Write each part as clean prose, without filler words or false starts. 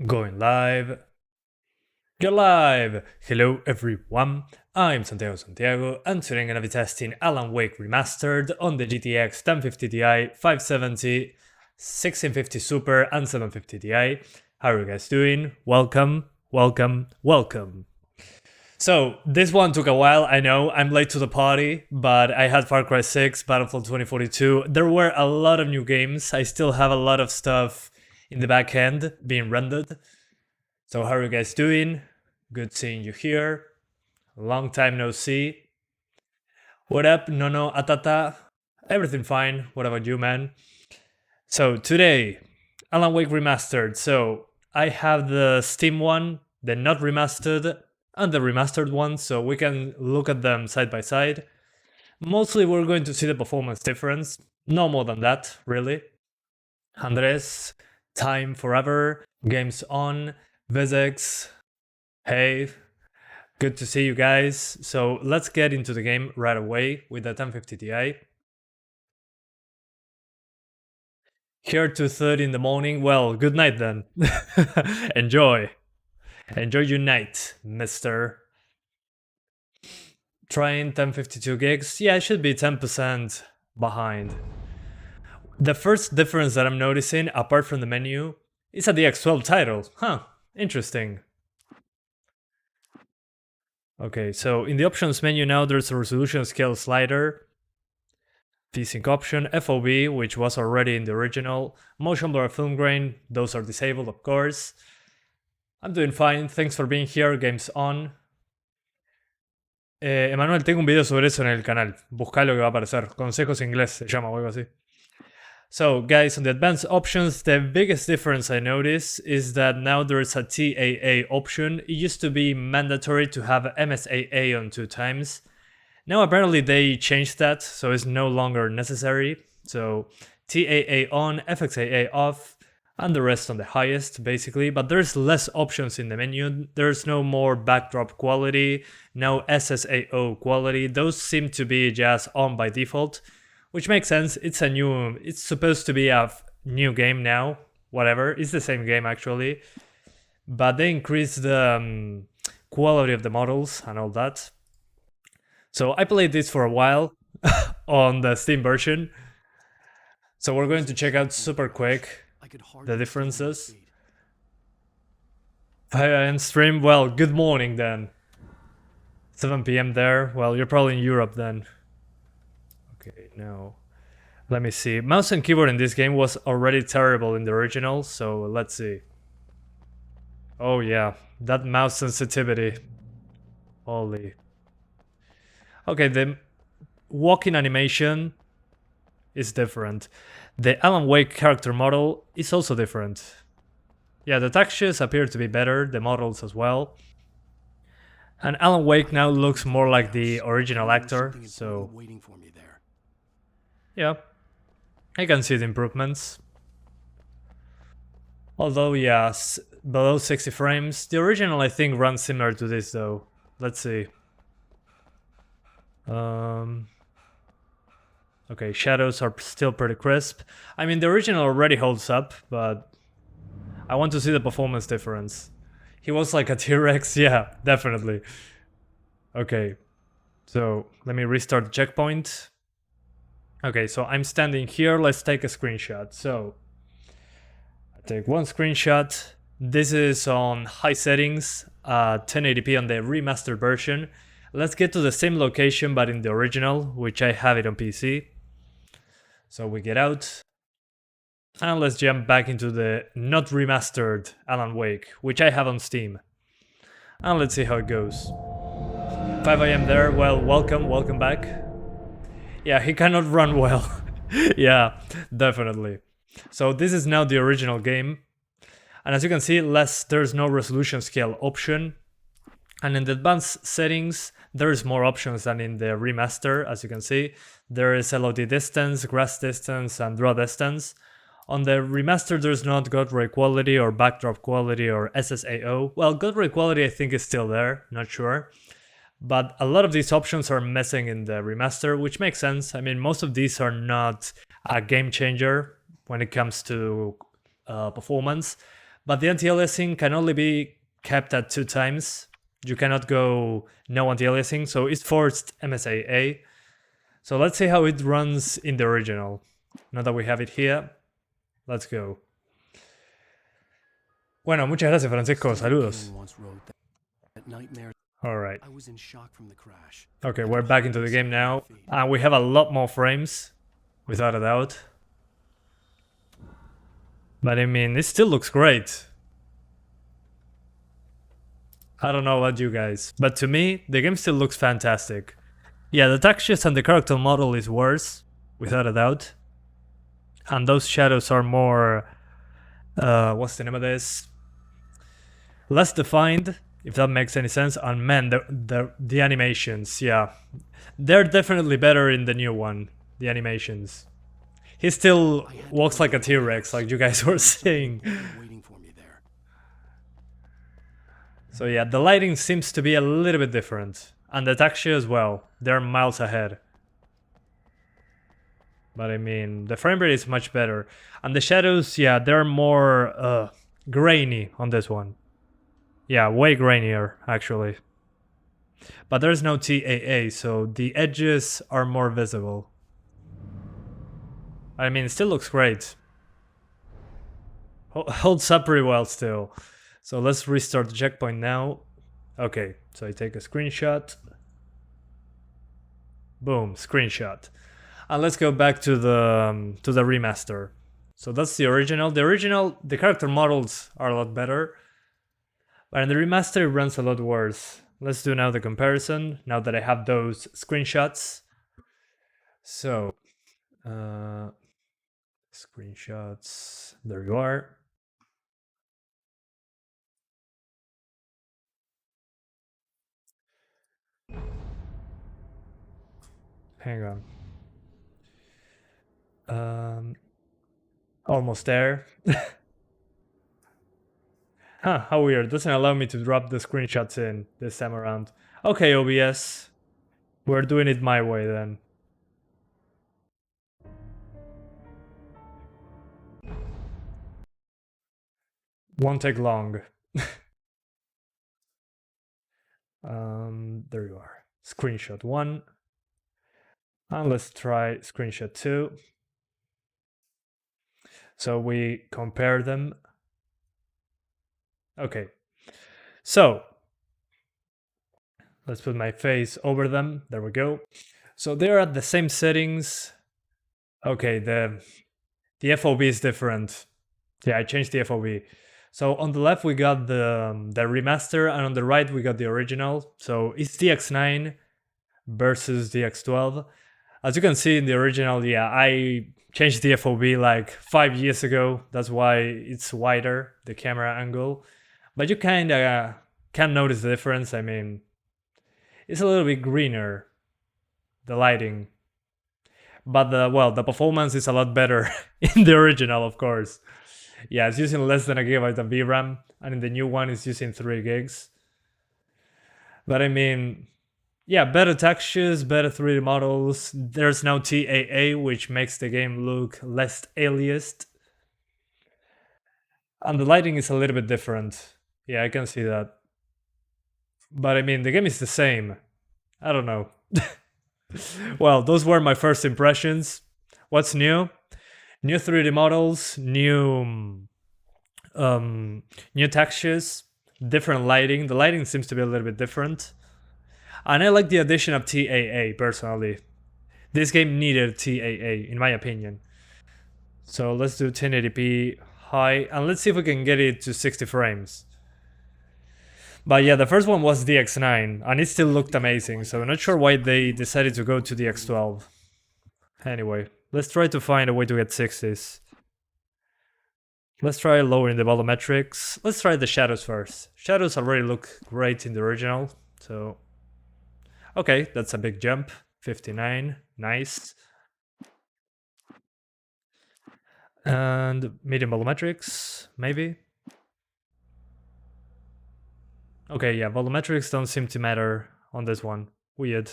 Going live. Go live! Hello everyone, I'm Santiago, and today I'm gonna be testing Alan Wake Remastered on the GTX 1050 Ti, 570, 1650 Super, and 750 Ti. How are you guys doing? Welcome. So, this one took a while, I know, I'm late to the party, but I had Far Cry 6, Battlefield 2042, there were a lot of new games, I still have a lot of stuff in the back end being rendered. So how are you guys doing? Good seeing you here. Long time no see. What up, Nono Atata? Everything fine. What about you, man? So today, Alan Wake Remastered. So I have the Steam one, the not remastered, and the remastered one, so we can look at them side by side. Mostly we're going to see the performance difference. No more than that, really. Andres, Time Forever, Games On, Vizex, hey, good to see you guys. So let's get into the game right away with the 1050 Ti. Here 2:30 in the morning. Well, good night then. Enjoy your night, mister. Trying 1052 gigs. Yeah, it should be 10% behind. The first difference that I'm noticing, apart from the menu, is at the X12 title. Huh, interesting. Okay, so in the options menu now there's a resolution scale slider, VSync option, FOV, which was already in the original, motion blur, film grain, those are disabled of course. I'm doing fine, thanks for being here, Games On. Emanuel, tengo un video sobre eso en el canal, buscá lo que va a aparecer, consejos inglés se llama o algo así. So guys, on the advanced options, the biggest difference I notice is that now there's a TAA option. It used to be mandatory to have MSAA on 2 times. Now apparently they changed that, so it's no longer necessary. So TAA on, FXAA off, and the rest on the highest basically, but there's less options in the menu. There's no more backdrop quality, no SSAO quality. Those seem to be just on by default. Which makes sense, it's supposed to be a new game now, whatever, it's the same game actually. But they increased the quality of the models and all that. So I played this for a while on the Steam version. So we're going to check out super quick the differences. 5 AM stream, well, good morning then. 7 PM there, well, you're probably in Europe then. Okay, no. Let me see. Mouse and keyboard in this game was already terrible in the original, so let's see. Oh yeah, that mouse sensitivity. Holy. Okay, the walking animation is different. The Alan Wake character model is also different. Yeah, the textures appear to be better, the models as well. And Alan Wake now looks more like the original actor, so... Yeah, I can see the improvements. Although, yeah, below 60 frames. The original, I think, runs similar to this, though. Let's see. Okay, shadows are still pretty crisp. I mean, the original already holds up, but I want to see the performance difference. He was like a T-Rex, yeah, definitely. Okay, so let me restart the checkpoint. Okay, so I'm standing here, let's take a screenshot. So, I take one screenshot. This is on high settings, 1080p on the remastered version. Let's get to the same location but in the original, which I have it on PC. So we get out. And let's jump back into the not remastered Alan Wake, which I have on Steam. And let's see how it goes. 5 AM there, well, welcome back. Yeah, he cannot run well. Yeah, definitely. So this is now the original game. And as you can see, there's no resolution scale option. And in the advanced settings, there's more options than in the remaster, as you can see. There is LOD distance, grass distance, and draw distance. On the remaster, there's not God Ray quality or backdrop quality or SSAO. Well, God Ray quality I think is still there, not sure. But a lot of these options are missing in the remaster, which makes sense. I mean, most of these are not a game changer when it comes to performance. But the anti-aliasing can only be kept at 2 times. You cannot go no anti-aliasing, so it's forced MSAA. So let's see how it runs in the original. Now that we have it here, let's go. Bueno, muchas gracias, Francisco. Saludos. Alright. Okay, we're back into the game now. And we have a lot more frames, without a doubt. But I mean, it still looks great. I don't know about you guys, but to me, the game still looks fantastic. Yeah, the textures and the character model is worse, without a doubt. And those shadows are more... what's the name of this? Less defined, if that makes any sense. And man, the animations, yeah. They're definitely better in the new one, the animations. He still walks like a T-Rex, like you guys were saying. So yeah, the lighting seems to be a little bit different. And the texture as well, they're miles ahead. But I mean, the frame rate is much better. And the shadows, yeah, they're more grainy on this one. Yeah, way grainier, actually. But there's no TAA, so the edges are more visible. I mean, it still looks great. Holds up pretty well still. So let's restart the checkpoint now. Okay, so I take a screenshot. Boom, screenshot. And let's go back to the remaster. So that's the original. The character models are a lot better. But in the remaster, it runs a lot worse. Let's do now the comparison, now that I have those screenshots. So, screenshots, there you are. Hang on. Almost there. Huh, how weird. Doesn't allow me to drop the screenshots in this time around. Okay, OBS. We're doing it my way then. Won't take long. There you are. Screenshot 1. And let's try screenshot 2. So we compare them. Okay. So let's put my face over them. There we go. So they're at the same settings. Okay, the FOV is different. Yeah, I changed the FOV. So on the left we got the remaster, and on the right we got the original. So it's the X9 versus the X12. As you can see in the original, yeah, I changed the FOV like 5 years ago. That's why it's wider, the camera angle. But you kinda can notice the difference. I mean, it's a little bit greener, the lighting. But the performance is a lot better in the original, of course. Yeah, it's using less than a gigabyte of VRAM, and in the new one it's using 3 gigs. But I mean, yeah, better textures, better 3D models. There's no TAA, which makes the game look less aliased. And the lighting is a little bit different. Yeah, I can see that. But I mean, the game is the same. I don't know. Well, those were my first impressions. What's new? New 3D models, new textures, different lighting. The lighting seems to be a little bit different. And I like the addition of TAA, personally. This game needed TAA, in my opinion. So let's do 1080p high, and let's see if we can get it to 60 frames. But yeah, the first one was the X9, and it still looked amazing, so I'm not sure why they decided to go to the X12. Anyway, let's try to find a way to get 60s. Let's try lowering the volumetrics. Let's try the shadows first. Shadows already look great in the original, so... Okay, that's a big jump. 59, nice. And medium volumetrics, maybe? Okay, yeah, volumetrics don't seem to matter on this one. Weird.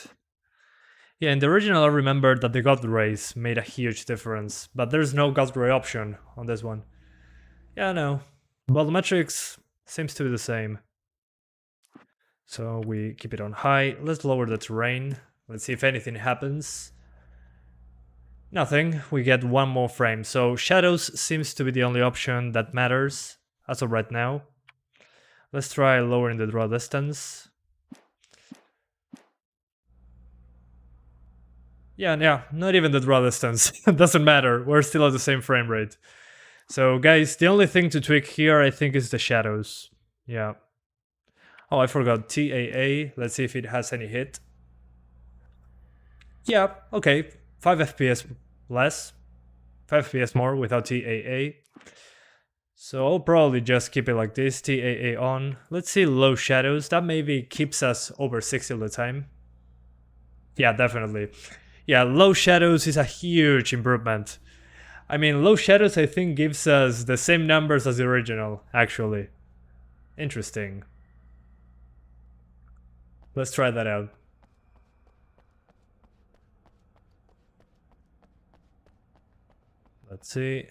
Yeah, in the original I remember that the God Rays made a huge difference, but there's no God Ray option on this one. Yeah, no. Well, the metrics seems to be the same. So we keep it on high. Let's lower the terrain. Let's see if anything happens. Nothing. We get one more frame. So shadows seems to be the only option that matters as of right now. Let's try lowering the draw distance. Yeah, not even the draw distance. Doesn't matter. We're still at the same frame rate. So guys, the only thing to tweak here I think is the shadows. Yeah. Oh, I forgot TAA. Let's see if it has any hit. Yeah, okay. 5 FPS less. 5 FPS more without TAA. So I'll probably just keep it like this, TAA on. Let's see low shadows. That maybe keeps us over 60 all the time. Yeah, definitely. Yeah, low shadows is a huge improvement. I mean, low shadows I think gives us the same numbers as the original, actually. Interesting. Let's try that out. Let's see.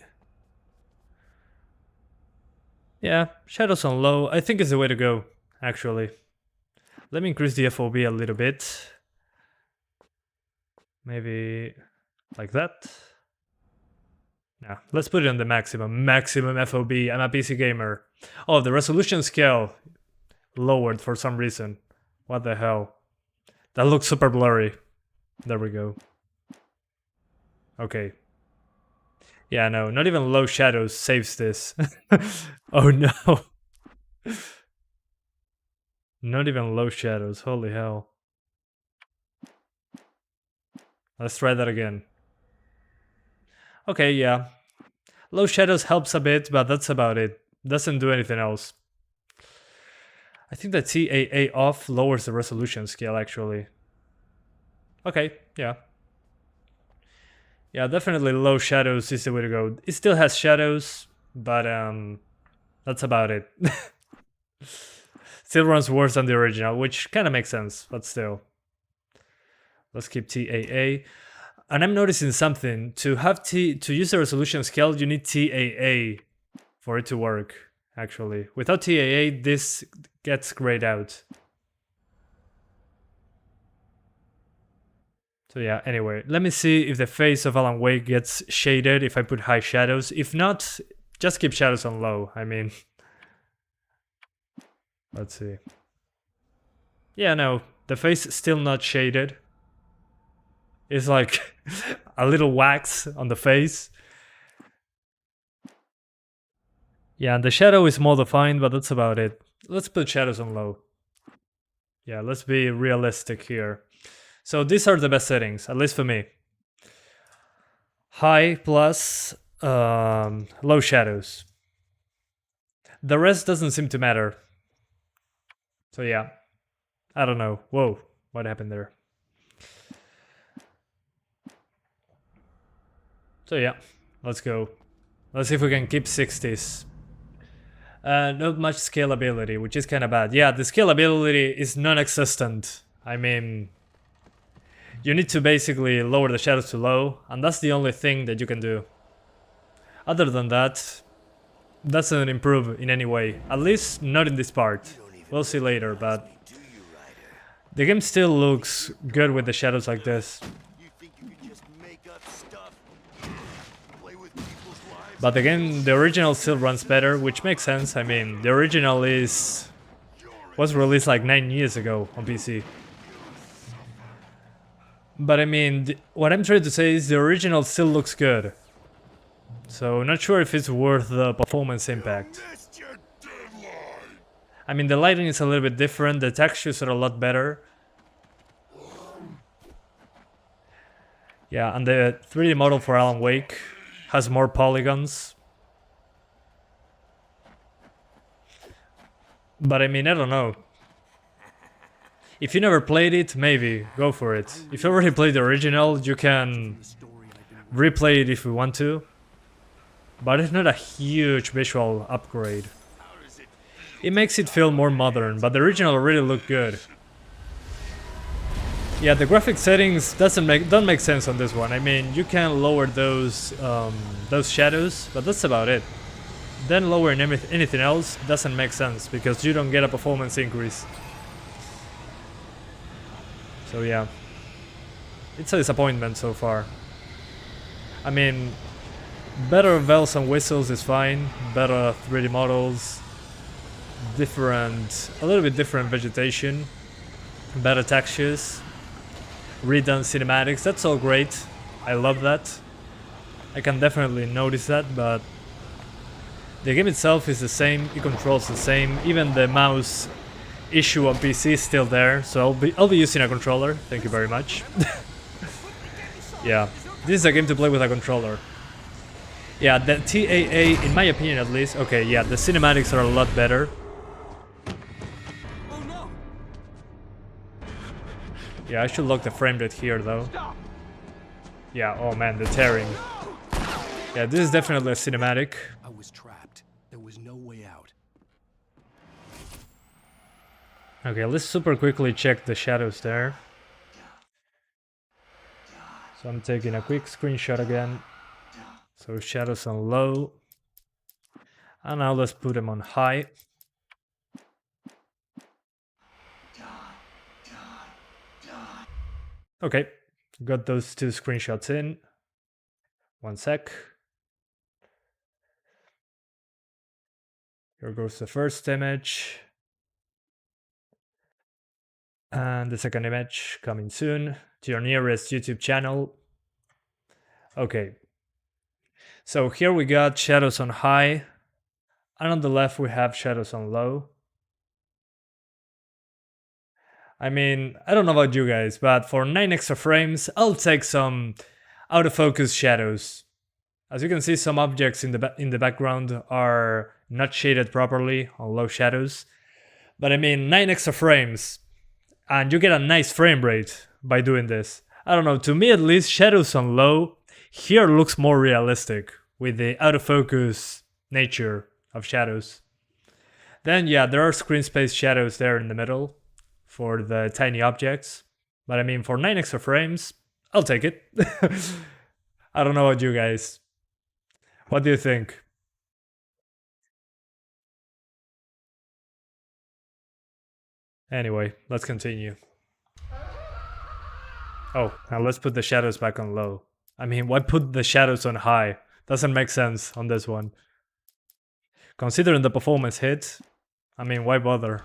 Yeah, shadows on low, I think is the way to go, actually. Let me increase the FOV a little bit. Maybe like that. Nah, let's put it on the maximum. Maximum FOV, I'm a PC gamer. Oh, the resolution scale lowered for some reason. What the hell? That looks super blurry. There we go. Okay. Yeah, no, not even low shadows saves this. Oh no. Not even low shadows, holy hell. Let's try that again. Okay, yeah. Low shadows helps a bit, but that's about it. Doesn't do anything else. I think that TAA off lowers the resolution scale, actually. Okay, yeah. Yeah, definitely low shadows is the way to go. It still has shadows, but that's about it. Still runs worse than the original, which kind of makes sense, but still. Let's keep TAA. And I'm noticing something. To use the resolution scale, you need TAA for it to work, actually. Without TAA, this gets grayed out. So yeah, anyway, let me see if the face of Alan Wake gets shaded if I put high shadows. If not, just keep shadows on low, I mean. Let's see. Yeah, no, the face is still not shaded. It's like a little wax on the face. Yeah, and the shadow is more defined, but that's about it. Let's put shadows on low. Yeah, let's be realistic here. So these are the best settings, at least for me. High plus low shadows. The rest doesn't seem to matter. So yeah, I don't know. Whoa, what happened there? So yeah, let's go. Let's see if we can keep 60s. Not much scalability, which is kind of bad. Yeah, the scalability is non-existent. I mean, you need to basically lower the shadows to low, and that's the only thing that you can do. Other than that, doesn't improve in any way. At least not in this part. We'll see later, but the game still looks good with the shadows like this. But again, the original still runs better, which makes sense. I mean, the original was released like 9 years ago on PC. But I mean, what I'm trying to say is the original still looks good. So not sure if it's worth the performance impact. I mean, the lighting is a little bit different, the textures are a lot better. Yeah, and the 3D model for Alan Wake has more polygons. But I mean, I don't know. If you never played it, maybe, go for it. If you already played the original, you can replay it if you want to. But it's not a huge visual upgrade. It makes it feel more modern, but the original really looked good. Yeah, the graphic settings don't make sense on this one. I mean, you can lower those shadows, but that's about it. then lowering anything else doesn't make sense because you don't get a performance increase. So yeah, it's a disappointment so far. I mean, better bells and whistles is fine, better 3D models, a little bit different vegetation, better textures, redone cinematics, that's all great. I love that. I can definitely notice that, but the game itself is the same, it controls the same, even the mouse issue on PC is still there, so I'll be using a controller, thank you very much. Yeah, this is a game to play with a controller. Yeah, the TAA, in my opinion at least, okay, yeah, the cinematics are a lot better. Yeah, I should lock the frame rate here though. Yeah, oh man, the tearing. Yeah, this is definitely a cinematic. I was trapped. There was no way out. Okay, let's super quickly check the shadows there. So I'm taking a quick screenshot again. So shadows on low. And now let's put them on high. Okay, got those two screenshots in. One sec. Here goes the first image. And the second image coming soon to your nearest YouTube channel. Okay. So here we got shadows on high. And on the left we have shadows on low. I mean, I don't know about you guys, but for 9 extra frames, I'll take some out of focus shadows. As you can see, some objects in the background are not shaded properly on low shadows. But I mean, 9 extra frames, and you get a nice frame rate by doing this. I don't know, to me at least, shadows on low here looks more realistic with the out of focus nature of shadows. Then yeah, there are screen space shadows there in the middle for the tiny objects. But I mean, for 9 extra frames, I'll take it. I don't know about you guys. What do you think? Anyway, let's continue. Oh, now let's put the shadows back on low. I mean, why put the shadows on high? Doesn't make sense on this one. Considering the performance hit, I mean, why bother?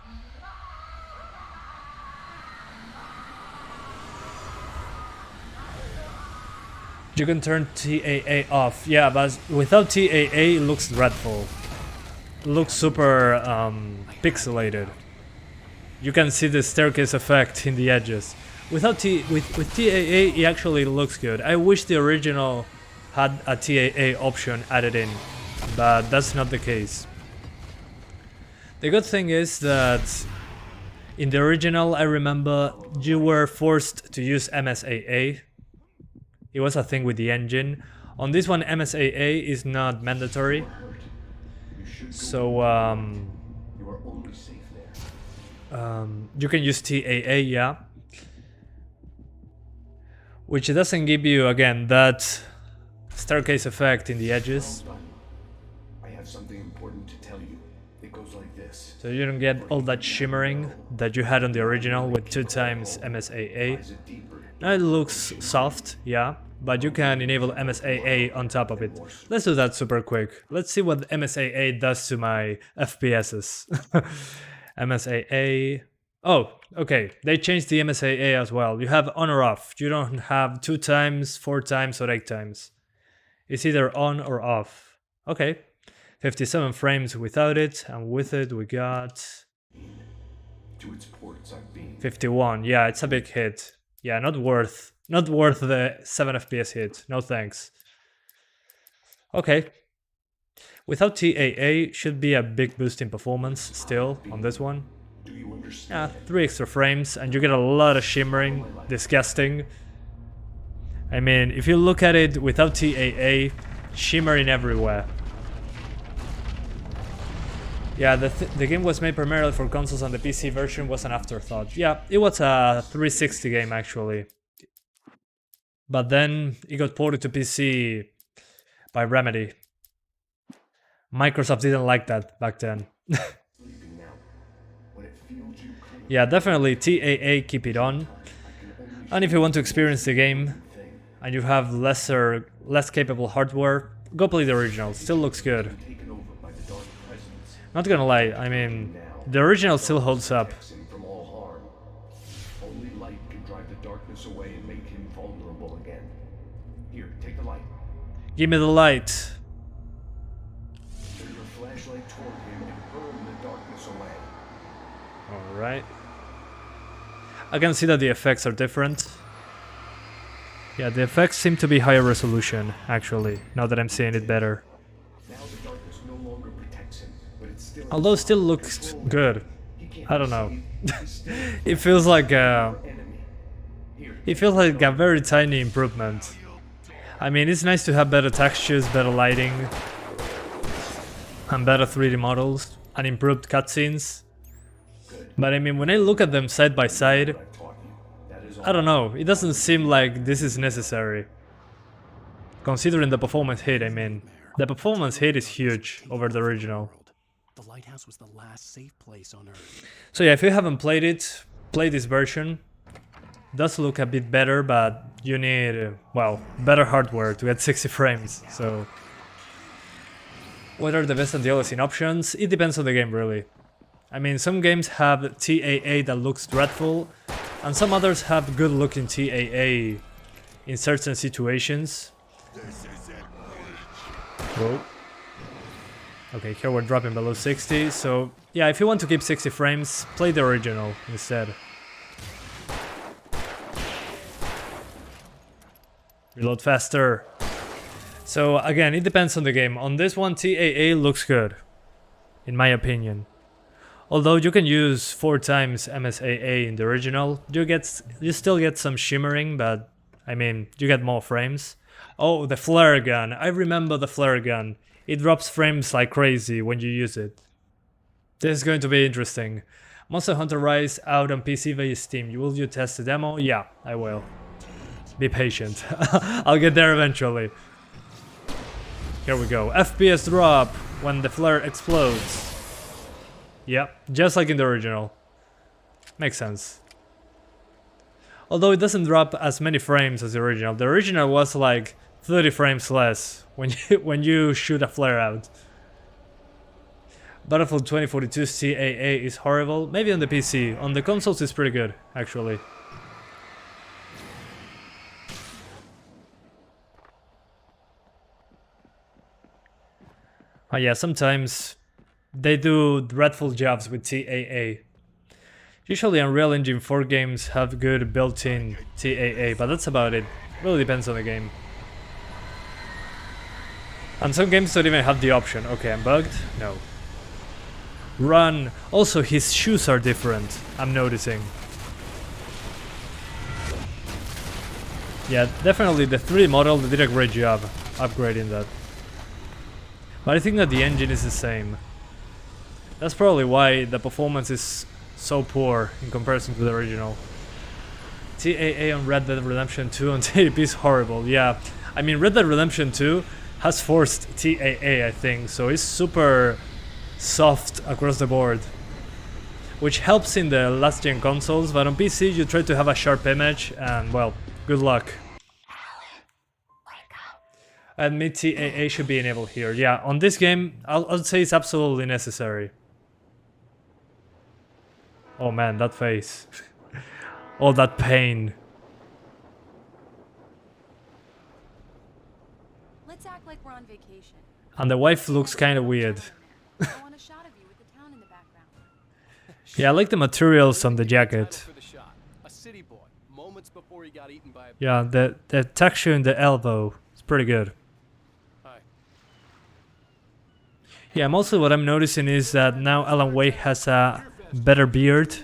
You can turn TAA off. Yeah, but without TAA, it looks dreadful. It looks super pixelated. You can see the staircase effect in the edges. With TAA, it actually looks good. I wish the original had a TAA option added in, but that's not the case. The good thing is that in the original, I remember you were forced to use MSAA. It was a thing with the engine. On this one, MSAA is not mandatory. So you can use TAA, yeah. Which doesn't give you, again, that staircase effect in the edges. I have something important to tell you. It goes like this. So you don't get all that shimmering that you had on the original with 2 times MSAA. Now it looks soft, yeah, but you can enable MSAA on top of it. Let's do that super quick. Let's see what MSAA does to my FPSs. MSAA. Oh, okay. They changed the MSAA as well. You have on or off. You don't have 2 times, 4 times, or 8 times. It's either on or off. Okay. 57 frames without it, and with it we got 51. Yeah, it's a big hit. Yeah, not worth the 7 FPS hit. No thanks. Okay. Without TAA, should be a big boost in performance still on this one. Yeah, 3 extra frames, and you get a lot of shimmering. Disgusting. I mean, if you look at it without TAA, shimmering everywhere. Yeah, the game was made primarily for consoles, and the PC version was an afterthought. Yeah, it was a 360 game actually. But then it got ported to PC by Remedy. Microsoft didn't like that back then. Sleeping now. When it feels you coming Yeah, definitely TAA, keep it on. And if you want to experience the game thing, and you have less capable hardware, go play the original. Still looks good. taken over by the dark presence. Not gonna lie, I mean, the original still holds up. Protects him from all harm. Only light can drive the darkness away and make him vulnerable again. Here, take the light. Give me the light. Turn your flashlight toward him and burn the darkness away. Alright. I can see that the effects are different. Yeah, the effects seem to be higher resolution, actually, now that I'm seeing it better. Now the darkness no longer protects him, but it still Although it still looks good. he can't I don't know. see. It feels like Enemy. Here, it feels like a very tiny improvement. I mean, it's nice to have better textures, better lighting, and better 3D models, and improved cutscenes. But I mean, when I look at them side by side, I've taught you. That is all. I don't know, it doesn't seem like this is necessary. Considering the performance hit, I mean. The performance hit is huge over the original. The lighthouse was the last safe place on Earth. So yeah, if you haven't played it, play this version. It does look a bit better, but you need, well, better hardware to get 60 frames, so... What are the best and the in options? It depends on the game, really. I mean, some games have TAA that looks dreadful, and some others have good looking TAA in certain situations. Whoa. Okay, here we're dropping below 60, so yeah, if you want to keep 60 frames, play the original instead. Reload faster. So again, it depends on the game. On this one, TAA looks good, in my opinion. Although you can use 4 times MSAA in the original, you still get some shimmering, but I mean, you get more frames. Oh, the flare gun. I remember the flare gun. It drops frames like crazy when you use it. This is going to be interesting. Monster Hunter Rise out on PC via Steam. Will you test the demo? Yeah, I will. Be patient. I'll get there eventually. Here we go. FPS drop when the flare explodes. Yep, just like in the original. Makes sense. Although it doesn't drop as many frames as the original. The original was like 30 frames less when you shoot a flare out. Battlefield 2042's TAA is horrible. Maybe on the PC. On the consoles it's pretty good, actually. Oh yeah, sometimes they do dreadful jobs with TAA. Usually Unreal Engine 4 games have good built-in TAA, but that's about it. Really depends on the game. And some games don't even have the option. Okay, I'm bugged? No. Run! Also, his shoes are different, I'm noticing. Yeah, definitely the 3D model, they did a great job upgrading that. But I think that the engine is the same. That's probably why the performance is so poor in comparison to the original. TAA on Red Dead Redemption 2 on tape is horrible, yeah. I mean, Red Dead Redemption 2 has forced TAA, I think, so it's super soft across the board. Which helps in the last gen consoles, but on PC you try to have a sharp image and, well, good luck. And mid TAA should be enabled here. Yeah, on this game, I'll say it's absolutely necessary. Oh man, that face. All that pain. Let's act like we're on vacation. And the wife looks kind of weird. I want a shot of you with the town in the background. Yeah, I like the materials on the jacket. For the shot. A city boy, moments before he got eaten by a Yeah, the texture in the elbow is pretty good. Hi. Yeah, mostly what I'm noticing is that now Alan Wake has a better beard,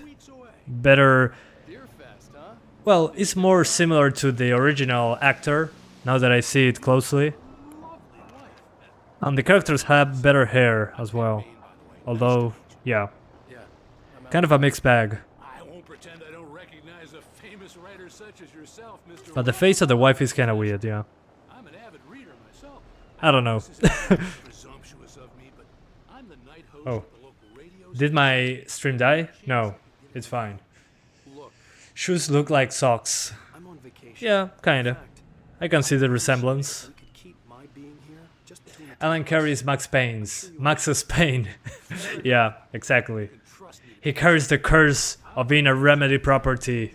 better... Beer fest, huh? Well, it's more similar to the original actor, now that I see it closely. And the characters have better hair as well. Although, yeah, Yeah. kind of a mixed bag. I won't pretend I don't recognize a famous writer such as yourself, Mr. But the face of the wife is kind of weird, yeah. I'm an avid reader myself. I don't know. Presumptuous of me, but Oh. Did my stream die? No, it's fine. Shoes look like socks. I'm on vacation. Yeah, kinda. I can see the resemblance. We could keep my being here just between the Alan carries Max Payne's. Max's pain. Yeah, exactly. He carries the curse of being a Remedy property.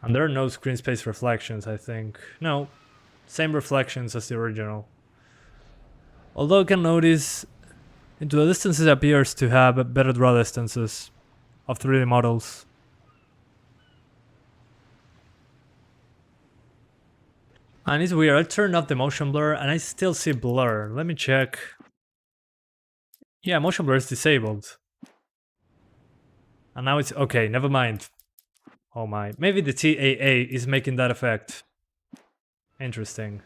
And there are no screen space reflections, I think. No, same reflections as the original. Although I can notice Into the Distance it appears to have better draw distances of 3D models. And it's weird, I turned off the motion blur and I still see blur. Let me check. Yeah, motion blur is disabled. And now it's okay, never mind. Oh my, maybe the TAA is making that effect. Interesting.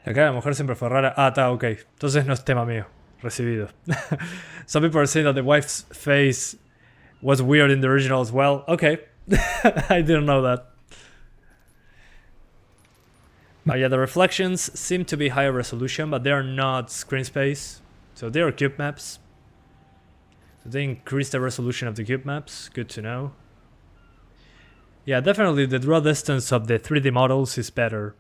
La cara de la mujer siempre fue rara. Ah, está, ok. Entonces no es tema mío. Recibido. Some people are saying that the wife's face was weird in the original as well. Okay. I didn't know that. Yeah, the reflections seem to be higher resolution, but they are not screen space. So they are cube maps. So they increase the resolution of the cube maps. Good to know. Yeah, definitely the draw distance of the 3D models is better.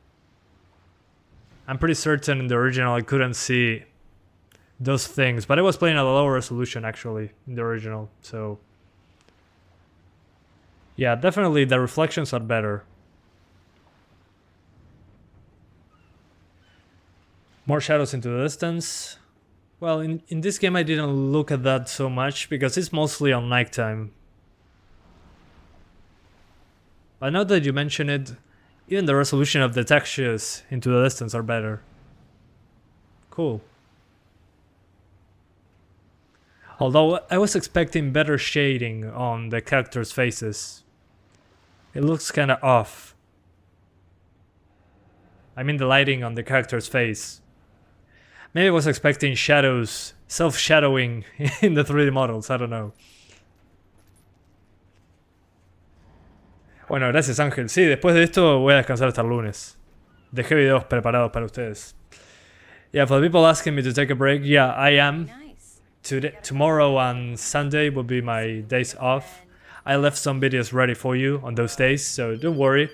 I'm pretty certain in the original I couldn't see those things, but I was playing at a lower resolution actually in the original, so... Yeah, definitely the reflections are better. More shadows into the distance. Well, in this game I didn't look at that so much, because it's mostly on nighttime. But now that you mention it, even the resolution of the textures into the distance are better. Cool. Although I was expecting better shading on the characters' faces. It looks kinda off. I mean the lighting on the character's face. Maybe I was expecting shadows, self-shadowing in the 3D models, I don't know. Bueno, gracias Ángel. Sí, después de esto voy a descansar hasta el lunes. Dejé videos preparados para ustedes. Yeah, for the people asking me to take a break, yeah, I am. Nice. Tomorrow and Sunday will be my days off. I left some videos ready for you on those days, so don't worry.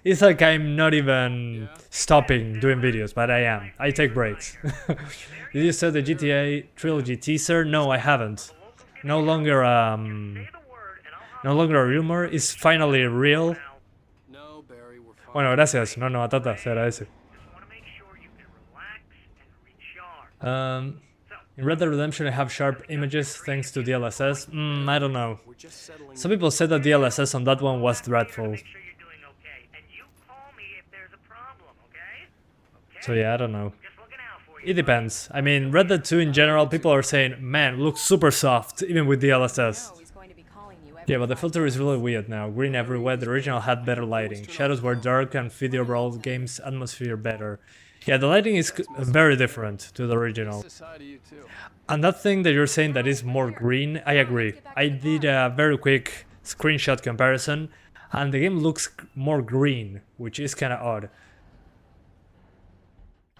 It's like I'm not even stopping doing videos, but I am. I take breaks. Did you see the GTA trilogy teaser? No, I haven't. No longer a rumor. It's finally real. No, Barry, we're fine. Bueno, gracias. No, Atata, se agradece. In Red Dead Redemption I have sharp images thanks to DLSS. I don't know. We're just settling. Some people said that DLSS on that one was dreadful. So yeah, I don't know. It depends. I mean, Red Dead 2 in general, people are saying, man, looks super soft, even with DLSS. Oh, he's going to be calling you every Yeah, but the time. filter is really weird now. Green everywhere. The original had better lighting. Shadows were dark and fit the overall game's atmosphere better. Yeah, the lighting is very different to the original. This side of you too. And that thing that you're saying that is more green, I agree. I did a very quick screenshot comparison, and the game looks more green, which is kind of odd.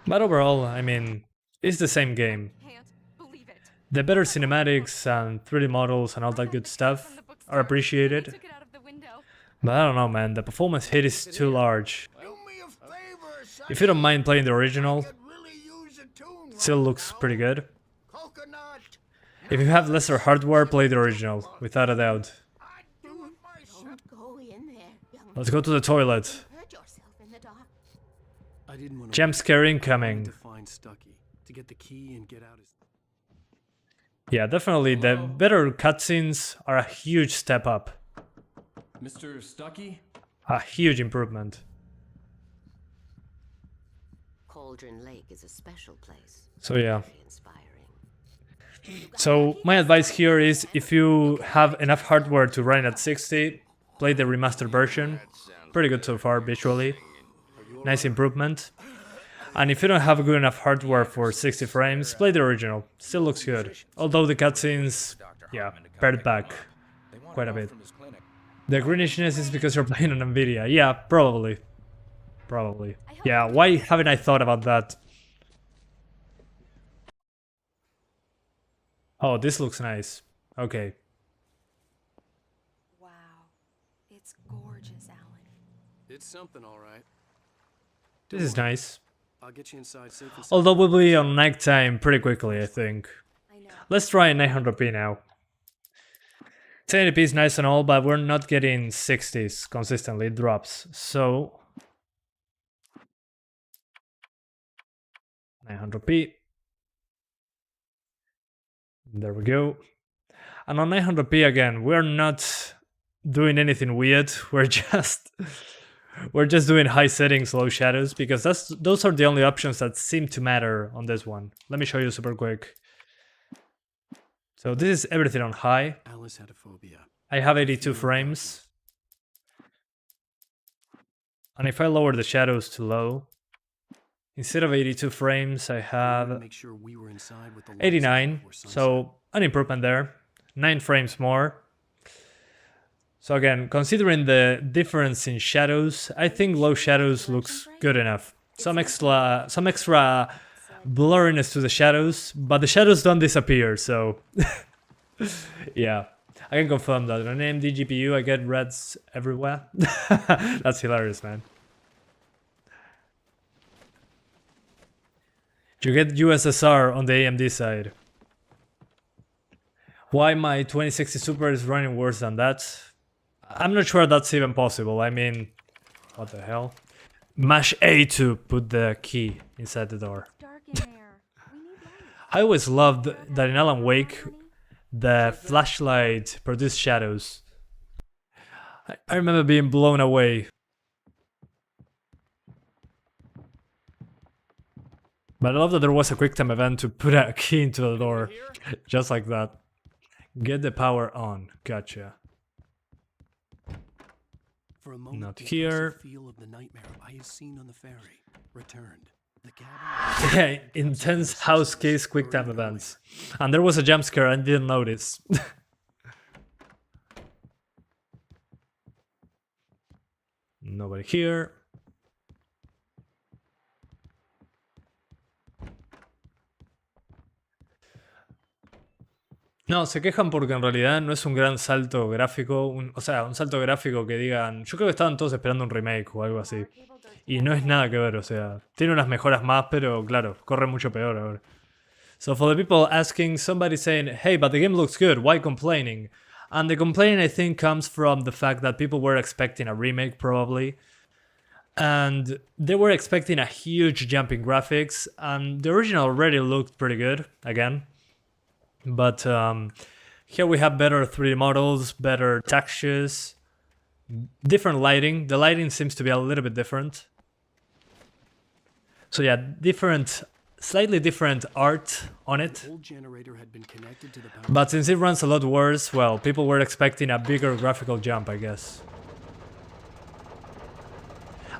But overall, I mean, it's the same game. Can't believe it. The better cinematics and 3D models and all that good stuff are appreciated. Took it out of the window. But I don't know, man, the performance hit is too large. If you don't mind playing the original, it still looks pretty good. If you have lesser hardware, play the original, without a doubt. Don't go in there, young Let's go to the toilet. hurt yourself in the dark. I didn't want Jump scare to incoming. find Stucky to get the key and get out his. Yeah, definitely, the better cutscenes are a huge step up. Mr. Stucky? A huge improvement. Cauldron Lake is a special place. So yeah. Very inspiring. So my advice here is, if you have enough hardware to run at 60, play the remastered version. Pretty good so far visually. Nice improvement. And if you don't have good enough hardware for 60 frames, play the original. Still looks good. Although the cutscenes, yeah, pared back quite a bit. The greenishness is because you're playing on Nvidia. Yeah, probably. probably. Yeah, why haven't I thought about that? Oh, this looks nice. Okay. Wow. It's gorgeous, Alan. It's something, all right. This is nice. I'll get you inside safe and sound. Although we'll be on nighttime pretty quickly, I think. I know. Let's try 900p now. 1080p is nice and all, but we're not getting 60s consistently. It drops. So 900p. There we go. And on 900p again, we're not doing anything weird. We're just doing high settings, low shadows, because those are the only options that seem to matter on this one. Let me show you super quick. So this is everything on high. Alice had a phobia. I have 82 frames. And if I lower the shadows to low, instead of 82 frames, I I have wanted to make sure we were inside with the lights 89. off before sunset. So an improvement there. 9 frames more. So again, considering the difference in shadows, I think low shadows looks good enough. Some extra blurriness to the shadows, but the shadows don't disappear, so yeah, I can confirm that. On AMD GPU, I get reds everywhere. That's hilarious, man. You get USSR on the AMD side. Why my 2060 Super is running worse than that? I'm not sure that's even possible. I mean, what the hell? Mash A to put the key inside the door. Dark in there. We need light. I always loved that in Alan Wake, the flashlight produced shadows. I remember being blown away. But I love that there was a quick time event to put a key into the door. Just like that. Get the power on. Gotcha. For a moment, Not the here. oppressive feel of the nightmare I had seen on the ferry returned. The cabin. Yeah, intense house case quick time events. And there was a jump scare I didn't notice. Nobody here. No, se quejan porque en realidad no es un gran salto gráfico, o sea, un salto gráfico que digan, yo creo que estaban todos esperando un remake o algo así. Y no es nada que ver, o sea, tiene unas mejoras más, pero claro, corre mucho peor ahora. So for the people asking, somebody saying, hey, but the game looks good, why complaining? And the complaining I think comes from the fact that people were expecting a remake probably. And they were expecting a huge jump in graphics, and the original already looked pretty good, again. But here we have better 3D models, better textures, different lighting. The lighting seems to be a little bit different. So yeah, slightly different art on it. Old generator had been connected to the power. But since it runs a lot worse, well, people were expecting a bigger graphical jump, I guess.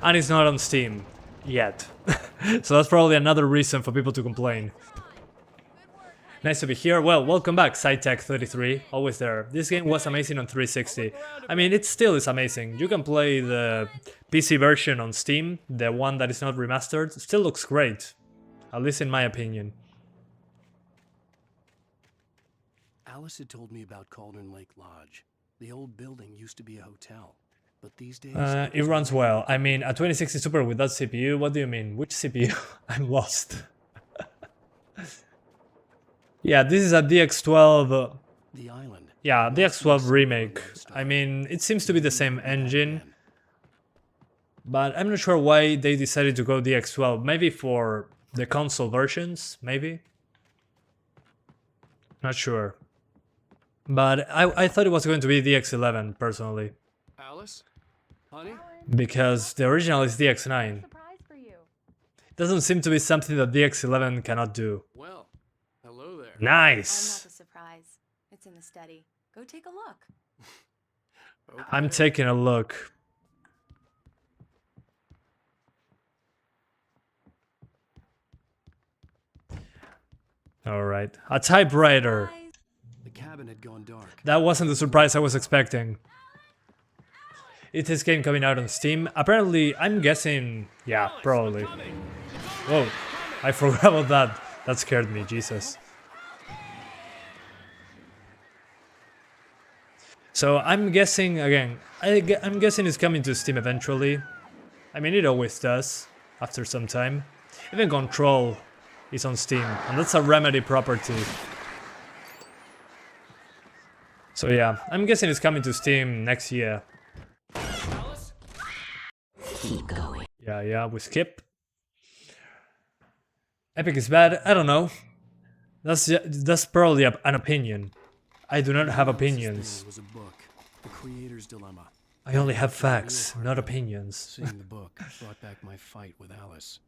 And it's not on Steam yet. So that's probably another reason for people to complain. Nice to be here. Well, welcome back, SciTech33. Always there. This game was amazing on 360. I mean, it still is amazing. You can play the PC version on Steam, the one that is not remastered. It still looks great. At least in my opinion. Alice had told me about Cauldron Lake Lodge. The old building used to be a hotel, but these days It runs well. I mean, a 2060 Super without CPU? What do you mean? Which CPU? I'm lost. Yeah, this is a DX12. the island. Yeah, DX12 remake. I mean, it seems to be the same engine. But I'm not sure why they decided to go DX12. Maybe for the console versions, maybe? Not sure. But I thought it was going to be DX11, personally. Alice, honey. Because the original is DX9. Surprise for you. It doesn't seem to be something that DX11 cannot do. Well, hello there. I'm not Nice! the surprise. It's in the study. Go take a look. Okay. I'm taking a look. Alright, a typewriter. The cabin had gone dark. That wasn't the surprise I was expecting. Is this game coming out on Steam? Apparently, I'm guessing, yeah, probably. Whoa, I forgot about that. That scared me, Jesus. So I'm guessing, again, I'm guessing it's coming to Steam eventually. I mean, it always does, after some time. Even Control is on Steam, and that's a Remedy property. So yeah, I'm guessing it's coming to Steam next year. Keep going. Yeah, we skip. Epic is bad, I don't know. That's probably an opinion. I do not have opinions. Was a book, The Creator's Dilemma. I only have facts, not opinions. Seeing the book brought back my fight with Alice.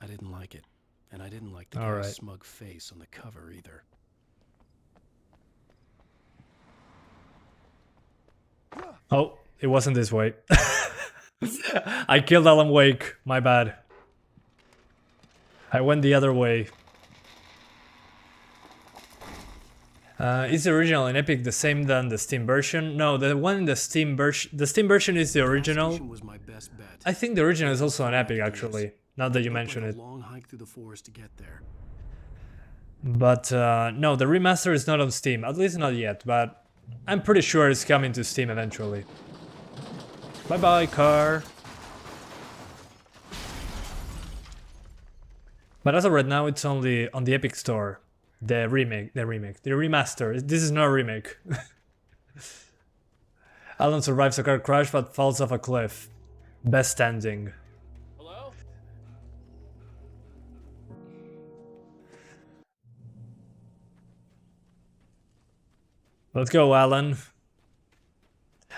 I didn't like it, and I didn't like the All guy's right. smug face on the cover either. Oh, it wasn't this way. I killed Alan Wake, my bad. I went the other way. Is the original in Epic the same than the Steam version? No, the one in the Steam version is the original. Was my best bet. I think the original is also on Epic actually, now that you It mention took it. a long hike through the forest to get there. But no, the remaster is not on Steam, at least not yet, but I'm pretty sure it's coming to Steam eventually. Bye bye, car. But as of right now, it's only on the Epic Store. The remaster. This is not a remake. Alan survives a car crash but falls off a cliff. Best ending. Hello? Let's go, Alan.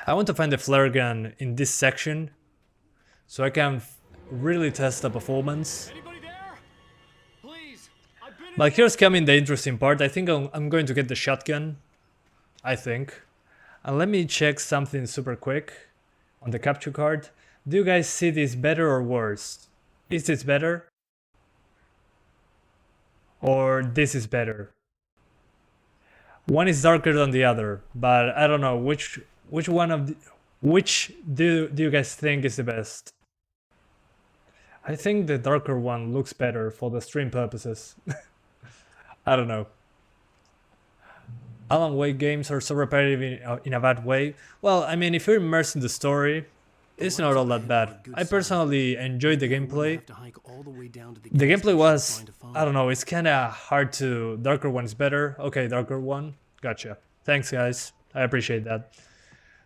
I want to find the flare gun in this section so I can really test the performance. Anybody there? Please. I've been in But here's coming the interesting part. I think I'm going to get the shotgun. I think. And let me check something super quick on the capture card. Do you guys see this better or worse? Is this better? Or this is better? One is darker than the other, but I don't know which one of which do you guys think is the best? I think the darker one looks better for the stream purposes. I don't know. Alan Wake games are so repetitive in a bad way. Well, I mean, if you're immersed in the story, it's not all that bad. I personally enjoyed the gameplay. The gameplay was, I don't know, it's kinda hard to... Darker one is better. Okay, darker one. Gotcha. Thanks, guys. I appreciate that.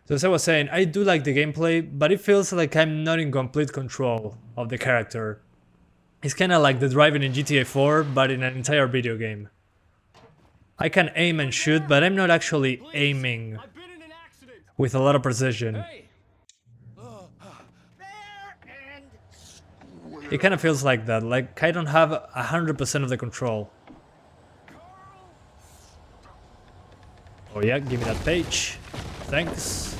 So as I was saying, I do like the gameplay, but it feels like I'm not in complete control of the character. It's kinda like the driving in GTA 4, but in an entire video game. I can aim and shoot, but I'm not actually aiming I've been in an accident. with a lot of precision. Hey. It kind of feels like that, like I don't have 100% of the control. Oh yeah, give me that page. Thanks.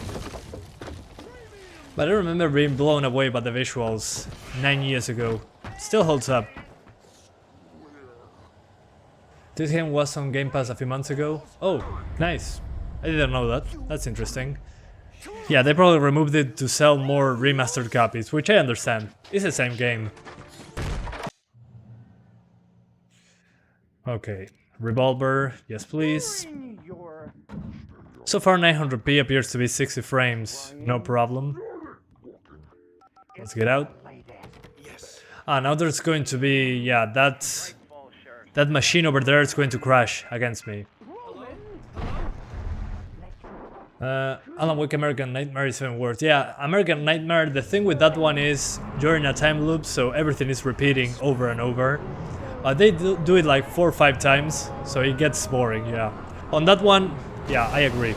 But I remember being blown away by the visuals 9 years ago. Still holds up. This game was on Game Pass a few months ago. Oh, nice. I didn't know that. That's interesting. Yeah, they probably removed it to sell more remastered copies, which I understand. It's the same game. Okay, revolver, yes please. So far 900p appears to be 60 frames, no problem. Let's get out. Ah, now there's going to be, yeah, that machine over there is going to crash against me. Alan Wake American Nightmare is even worse. Yeah, American Nightmare, the thing with that one is you're in a time loop, so everything is repeating over and over. They do it like 4 or 5 times, so it gets boring, yeah. On that one, yeah, I agree.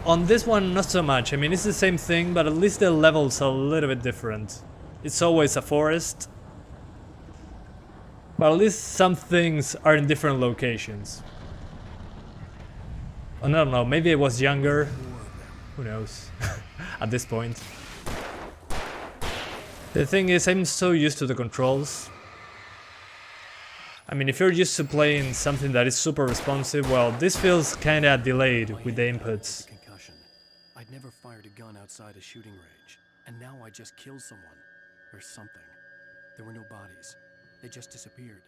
On this one, not so much. I mean, it's the same thing, but at least the levels are a little bit different. It's always a forest. But at least some things are in different locations. I don't know, maybe I was younger. Who knows? At this point. The thing is, I'm so used to the controls. I mean, if you're used to playing something that is super responsive, well, this feels kinda delayed with the inputs. I'd never fired a gun outside a shooting range, and now I just killed someone. Or something. There were no bodies. They just disappeared.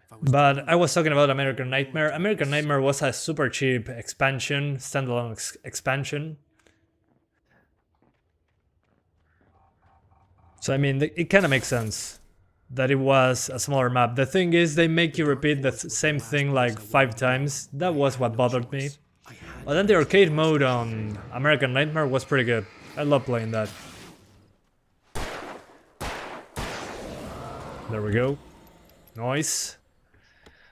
If I was But I was talking about American Nightmare. American Nightmare was a super cheap expansion, standalone expansion. So I mean, it kind of makes sense that it was a smaller map. The thing is, they make you repeat the same thing like 5 times. That was what bothered me. But then the arcade mode on American Nightmare was pretty good. I love playing that. There we go. Nice.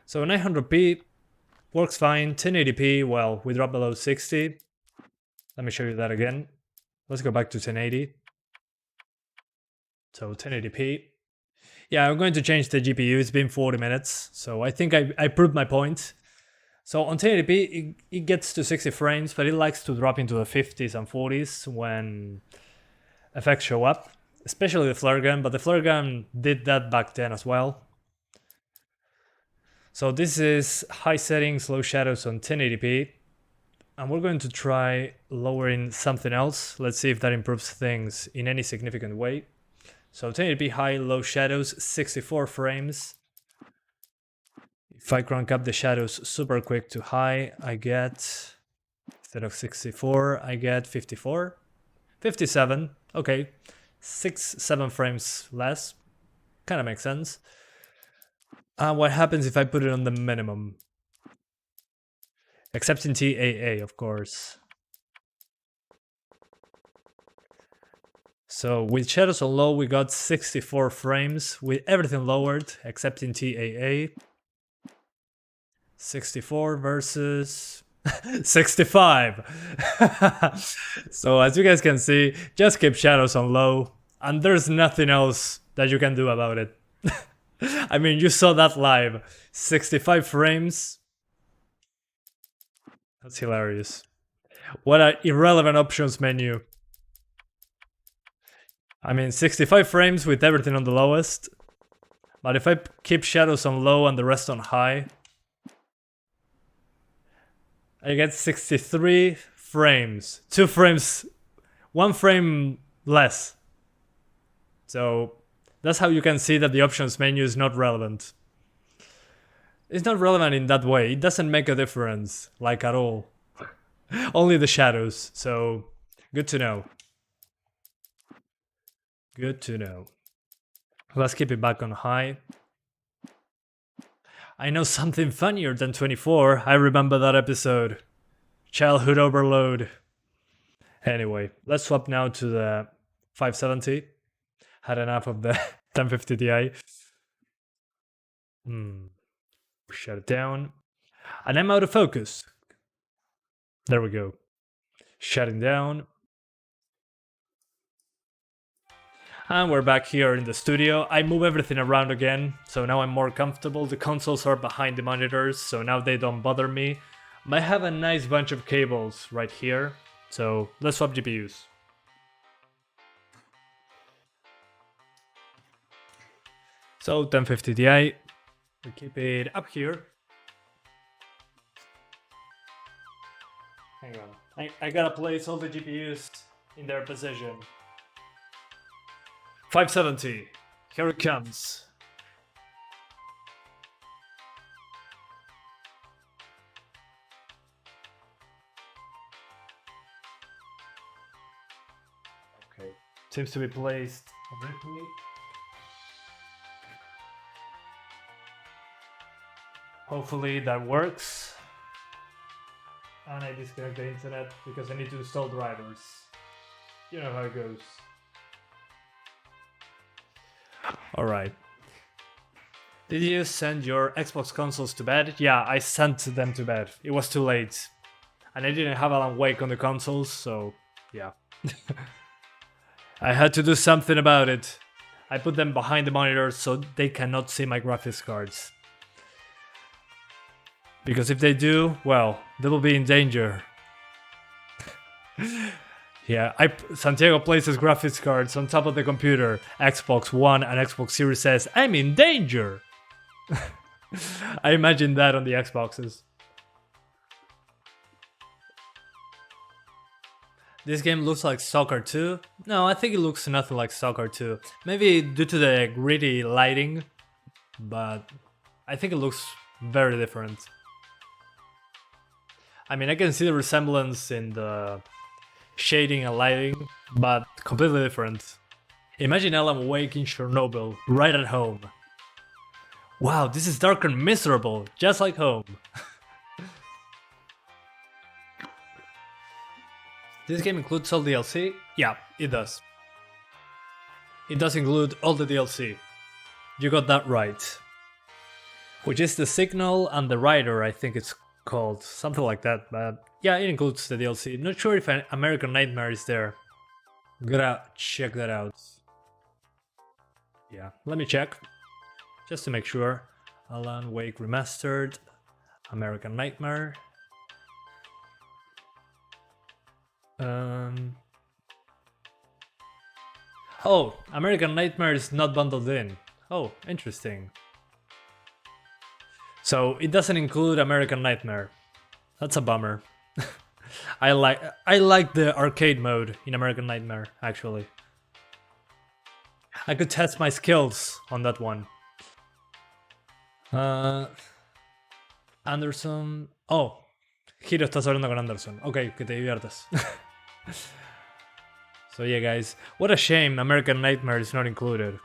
So 900p works fine. 1080p, well, we dropped below 60. Let me show you that again. Let's go back to 1080. So 1080p. Yeah, I'm going to change the GPU. It's been 40 minutes. So I think I proved my point. So on 1080p, it gets to 60 frames, but it likes to drop into the 50s and 40s when effects show up. Especially the flare gun, but the flare gun did that back then as well. So this is high settings, low shadows on 1080p. And we're going to try lowering something else. Let's see if that improves things in any significant way. So 1080p high, low shadows, 64 frames. If I crank up the shadows super quick to high, I get, instead of 64, I get 54. 57, okay. 6-7 frames less. Kind of makes sense. What happens if I put it on the minimum? Except in TAA, of course. So with shadows on low, we got 64 frames with everything lowered except in TAA. 64 versus 65. So as you guys can see, just keep shadows on low and there's nothing else that you can do about it. I mean, you saw that live. 65 frames. That's hilarious. What an irrelevant options menu. I mean, 65 frames with everything on the lowest. But if I keep shadows on low and the rest on high, I get 63 frames. 2 frames, 1 frame less. So that's how you can see that the options menu is not relevant. It's not relevant in that way. It doesn't make a difference, like at all. Only the shadows, so good to know. Good to know. Let's keep it back on high. I know something funnier than 24. I remember that episode. Childhood overload. Anyway, let's swap now to the 570. Had enough of the 1050 Ti. Shut it down. And I'm out of focus. There we go. Shutting down. And we're back here in the studio. I move everything around again, so now I'm more comfortable. The consoles are behind the monitors, so now they don't bother me. I have a nice bunch of cables right here, so let's swap GPUs. So 1050 Ti, we keep it up here. Hang on, I gotta place all the GPUs in their position. 570, here it comes. Okay, seems to be placed correctly. Hopefully that works. And I disconnect the internet because I need to install drivers. You know how it goes. Alright. Did you send your Xbox consoles to bed? Yeah, I sent them to bed. It was too late. And I didn't have Alan Wake on the consoles, so yeah. I had to do something about it. I put them behind the monitor so they cannot see my graphics cards. Because if they do, well, they will be in danger. Yeah, Santiago places graphics cards on top of the computer, Xbox One and Xbox Series S. I'm in danger! I imagine that on the Xboxes. This game looks like Soccer 2. No, I think it looks nothing like Soccer 2. Maybe due to the gritty lighting, but I think it looks very different. I mean, I can see the resemblance in the shading and lighting, but completely different. Imagine Alan Wake in Chernobyl, right at home. Wow, this is dark and miserable, just like home. This game includes all DLC? Yeah, it does. It does include all the DLC. You got that right. Which is the Signal and the Rider, I think it's called. Something like that, but yeah, it includes the DLC. Not sure if American Nightmare is there. Gotta check that out. Yeah, let me check. Just to make sure. Alan Wake Remastered. American Nightmare. Oh, American Nightmare is not bundled in. Oh, interesting. So it doesn't include American Nightmare. That's a bummer. I like the arcade mode in American Nightmare, actually. I could test my skills on that one. Anderson. Oh, Hiro, estás hablando con Anderson. Ok, que te diviertas. So yeah, guys, what a shame American Nightmare is not included.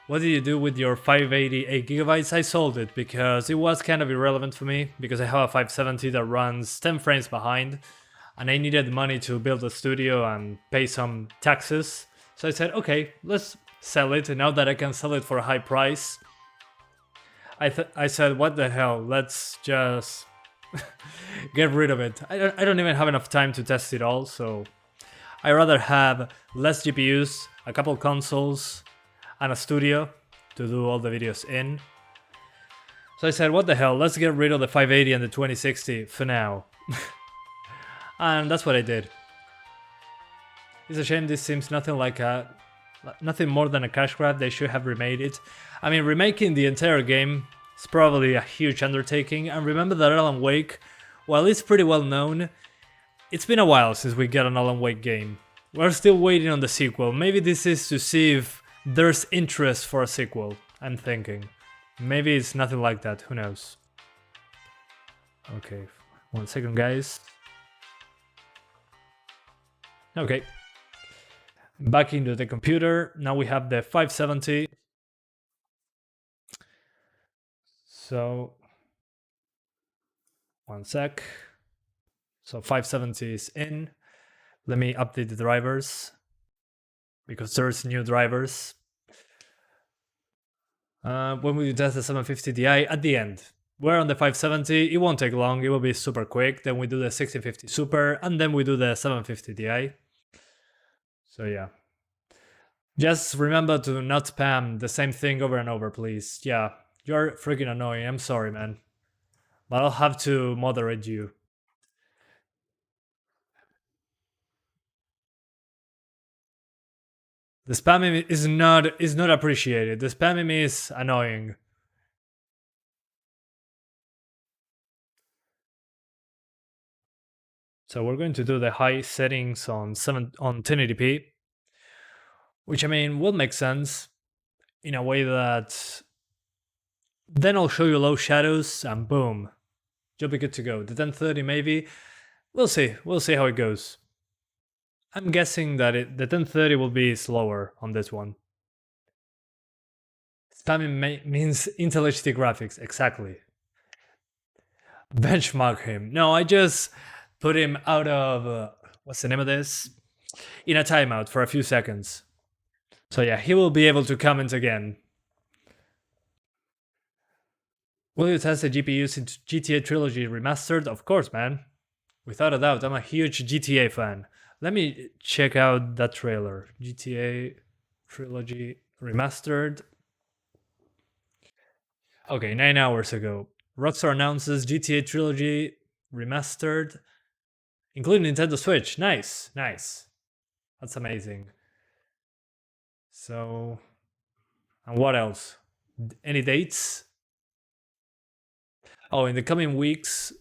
What did you do with your 588 gigabytes? I sold it because it was kind of irrelevant for me, because I have a 570 that runs 10 frames behind, and I needed money to build a studio and pay some taxes. So I said, okay, let's sell it, and now that I can sell it for a high price, I said, what the hell, let's just get rid of it. I don't even have enough time to test it all, so I rather have less GPUs, a couple consoles, and a studio to do all the videos in. So I said, what the hell, let's get rid of the 580 and the 2060 for now. And that's what I did. It's a shame this seems nothing more than a cash grab. They should have remade it. I mean, remaking the entire game is probably a huge undertaking, and remember that Alan Wake, while it's pretty well known, it's been a while since we got an Alan Wake game. We're still waiting on the sequel. Maybe this is to see if there's interest for a sequel, I'm thinking. Maybe it's nothing like that, who knows. Okay, 1 second, guys. Okay. Back into the computer. Now we have the 570. So, 1 sec. So 570 is in. Let me update the drivers, because there's new drivers. When we test the 750 Ti at the end. We're on the 570, it won't take long, it will be super quick. Then we do the 1650 Super, and then we do the 750 Ti. So yeah. Just remember to not spam the same thing over and over, please. Yeah, you're freaking annoying, I'm sorry, man. But I'll have to moderate you. The spamming is not appreciated. The spamming is annoying. So we're going to do the high settings on 1080p, which I mean will make sense in a way that then I'll show you low shadows and boom, you'll be good to go. The 1030 maybe, we'll see how it goes. I'm guessing that the 1030 will be slower on this one. Spamming means Intel HD graphics, exactly. Benchmark him. No, I just put him out of, what's the name of this? In a timeout for a few seconds. So yeah, he will be able to comment again. Will you test the GPUs into GTA Trilogy Remastered? Of course, man. Without a doubt, I'm a huge GTA fan. Let me check out that trailer. GTA Trilogy Remastered. Okay, 9 hours ago. Rockstar announces GTA Trilogy Remastered, including Nintendo Switch. Nice, nice. That's amazing. So, and what else? Any dates? Oh, in the coming weeks.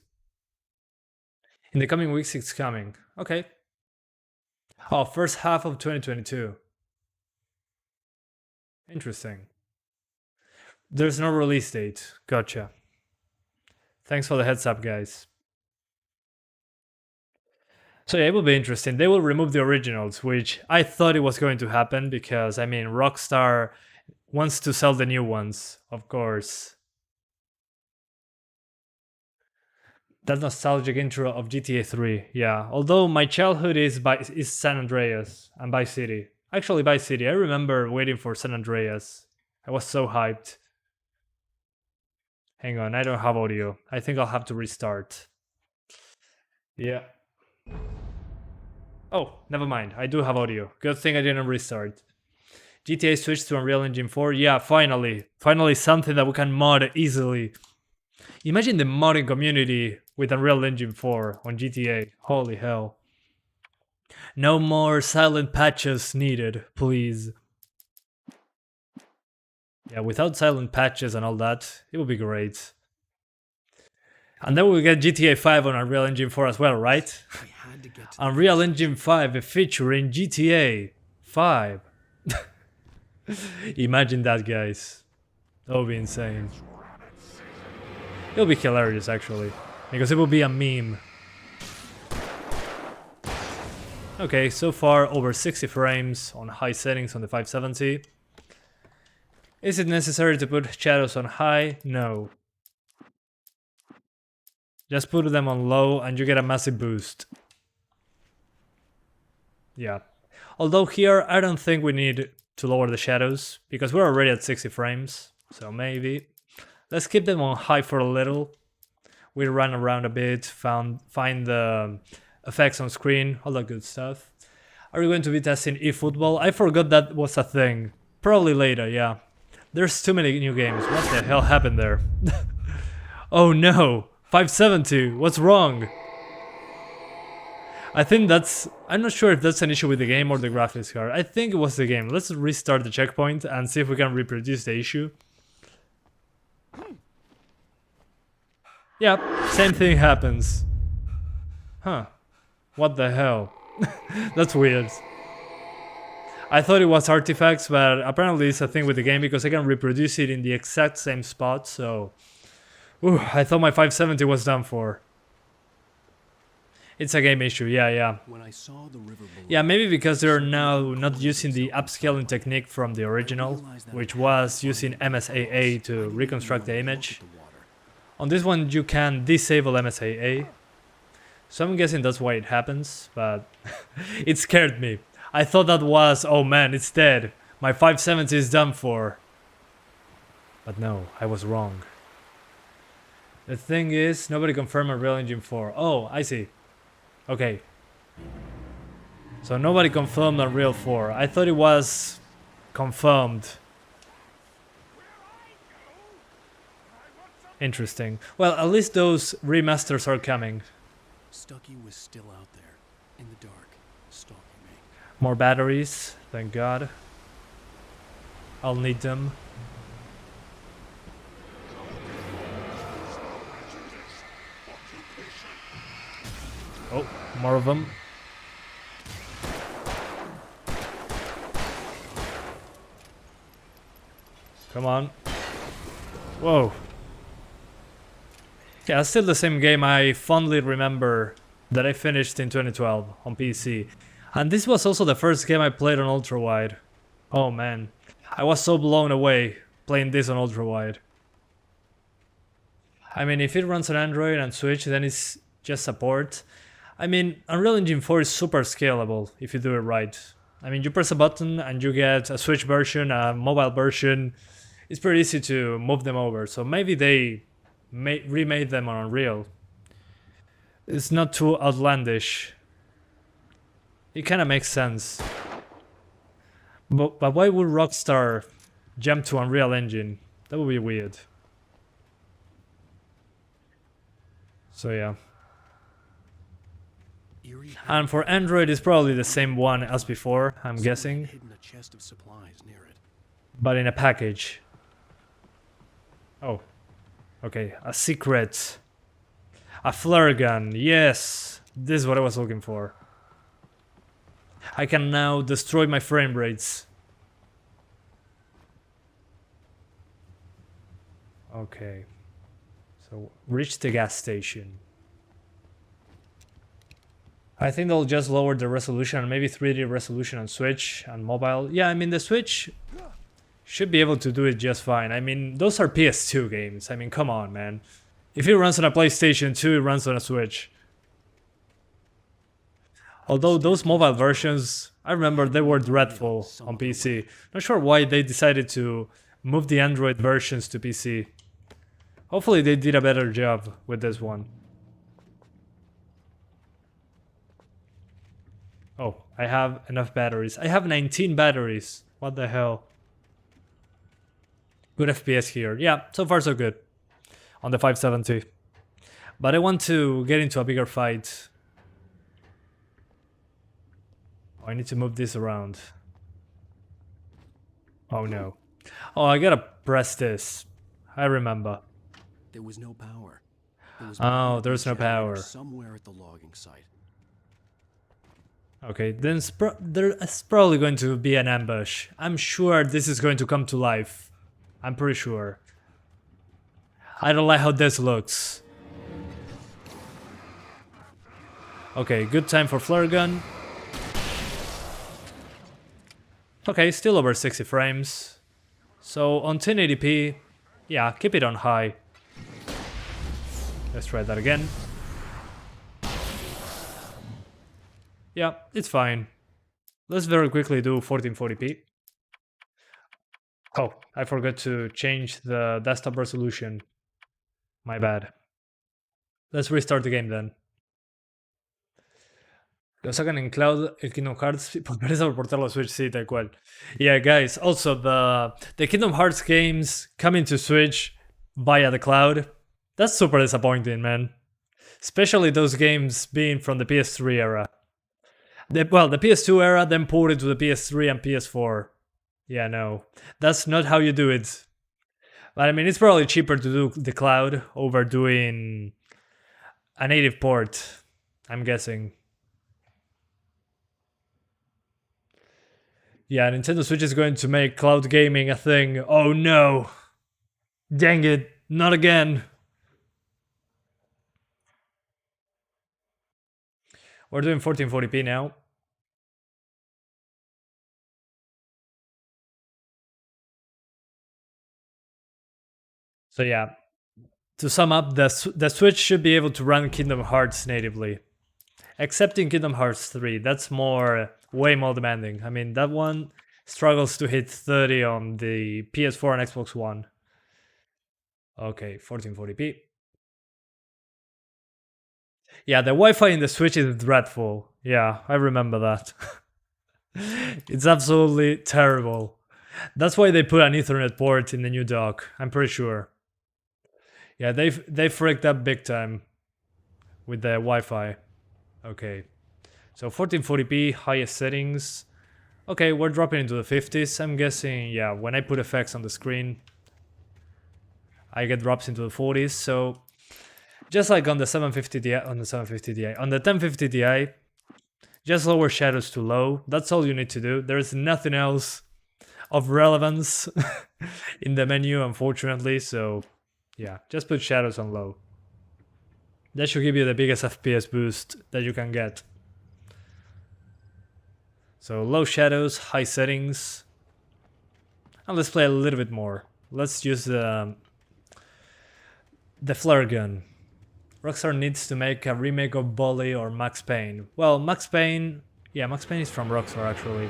In the coming weeks, it's coming. Okay, Oh, first half of 2022. Interesting. There's no release date. Gotcha. Thanks for the heads up, guys. So yeah, it will be interesting. They will remove the originals, which I thought it was going to happen because, I mean, Rockstar wants to sell the new ones, of course. That nostalgic intro of GTA 3, yeah. Although my childhood is San Andreas and Vice City. Actually, Vice City. I remember waiting for San Andreas. I was so hyped. Hang on, I don't have audio. I think I'll have to restart. Yeah. Oh, never mind. I do have audio. Good thing I didn't restart. GTA switched to Unreal Engine 4. Yeah, finally. Finally something that we can mod easily. Imagine the modding community with Unreal Engine 4 on GTA. Holy hell. No more silent patches needed, please. Yeah, without silent patches and all that, it would be great. And then we'll get GTA 5 on Unreal Engine 4 as well, right? Unreal Engine 5 featuring GTA 5. Imagine that, guys. That would be insane. It'll be hilarious, actually, because it will be a meme. Okay, so far over 60 frames on high settings on the 570. Is it necessary to put shadows on high? No. Just put them on low and you get a massive boost. Yeah. Although here, I don't think we need to lower the shadows, because we're already at 60 frames, so maybe. Let's keep them on high for a little. We run around a bit, find the effects on screen, all that good stuff. Are we going to be testing eFootball? I forgot that was a thing. Probably later, yeah. There's too many new games. What the hell happened there? Oh no! 570! What's wrong? I think that's... I'm not sure if that's an issue with the game or the graphics card. I think it was the game. Let's restart the checkpoint and see if we can reproduce the issue. Yep, same thing happens. Huh. What the hell? That's weird. I thought it was artifacts, but apparently it's a thing with the game because I can reproduce it in the exact same spot, so... Ooh, I thought my 570 was done for. It's a game issue, yeah. When I saw the river below, Yeah, maybe because they're now not using the upscaling technique from the original, which was using MSAA to reconstruct the image. On this one you can disable MSAA, so I'm guessing that's why it happens, but it scared me. I thought that was, oh man, it's dead. My 570 is done for. But no, I was wrong. The thing is, nobody confirmed Unreal Engine 4. Oh, I see. Okay. So nobody confirmed Unreal 4. I thought it was confirmed. Interesting. Well, at least those remasters are coming. Stucky was still out there, in the dark, stalking me. More batteries, thank God. I'll need them. Oh, more of them. Come on. Whoa. Yeah, still the same game I fondly remember that I finished in 2012 on PC. And this was also the first game I played on ultra-wide. Oh man, I was so blown away playing this on ultra-wide. I mean, if it runs on Android and Switch, then it's just support. I mean, Unreal Engine 4 is super scalable if you do it right. I mean, you press a button and you get a Switch version, a mobile version. It's pretty easy to move them over, so maybe they remade them on Unreal. It's not too outlandish. It kind of makes sense. But why would Rockstar jump to Unreal Engine? That would be weird. So yeah. And for Android, it's probably the same one as before, I'm guessing. Hidden a chest of supplies near it. But in a package. Oh. Okay, a secret. A flare gun, yes! This is what I was looking for. I can now destroy my frame rates. Okay. So, reach the gas station. I think they'll just lower the resolution, maybe 3D resolution on Switch and mobile. Yeah, I mean, the Switch should be able to do it just fine. I mean, those are PS2 games. I mean, come on, man. If it runs on a PlayStation 2, it runs on a Switch. Although those mobile versions, I remember they were dreadful on PC. Not sure why they decided to move the Android versions to PC. Hopefully they did a better job with this one. Oh, I have enough batteries. I have 19 batteries. What the hell? Good FPS here. Yeah, so far so good. On the 570. But I want to get into a bigger fight. Oh, I need to move this around. Oh no. Oh, I gotta press this. I remember. There was no power. Oh, there's no power. Somewhere at the logging site. Okay, then there's probably going to be an ambush. I'm sure this is going to come to life. I'm pretty sure. I don't like how this looks. Okay, good time for flare gun. Okay, still over 60 frames. So on 1080p, yeah, keep it on high. Let's try that again. Yeah, it's fine. Let's very quickly do 1440p. Oh, I forgot to change the desktop resolution. My bad. Let's restart the game then. Lo sacan en cloud el Kingdom Hearts por pereza por portarlo a Switch, sí, tal cual. Yeah, guys, also the Kingdom Hearts games coming to Switch via the cloud, that's super disappointing, man. Especially those games being from the PS3 era. The PS2 era, then ported to the PS3 and PS4. Yeah, no. That's not how you do it. But I mean, it's probably cheaper to do the cloud over doing a native port, I'm guessing. Yeah, Nintendo Switch is going to make cloud gaming a thing. Oh no! Dang it, not again! We're doing 1440p now. So yeah, to sum up, the Switch should be able to run Kingdom Hearts natively. Except in Kingdom Hearts 3, that's way more demanding. I mean, that one struggles to hit 30 on the PS4 and Xbox One. Okay, 1440p. Yeah, the Wi-Fi in the Switch is dreadful. Yeah, I remember that. It's absolutely terrible. That's why they put an Ethernet port in the new dock, I'm pretty sure. Yeah, they fricked up big time with the Wi-Fi. Okay, so 1440p, highest settings. Okay, we're dropping into the 50s. I'm guessing, yeah, when I put effects on the screen, I get drops into the 40s. So just like on the 750 Ti, on the 1050 Ti, just lower shadows to low. That's all you need to do. There's nothing else of relevance in the menu, unfortunately. So yeah, just put shadows on low. That should give you the biggest FPS boost that you can get. So low shadows, high settings. And let's play a little bit more. Let's use the flare gun. Rockstar needs to make a remake of Bully or Max Payne. Well, Max Payne... Yeah, Max Payne is from Rockstar, actually.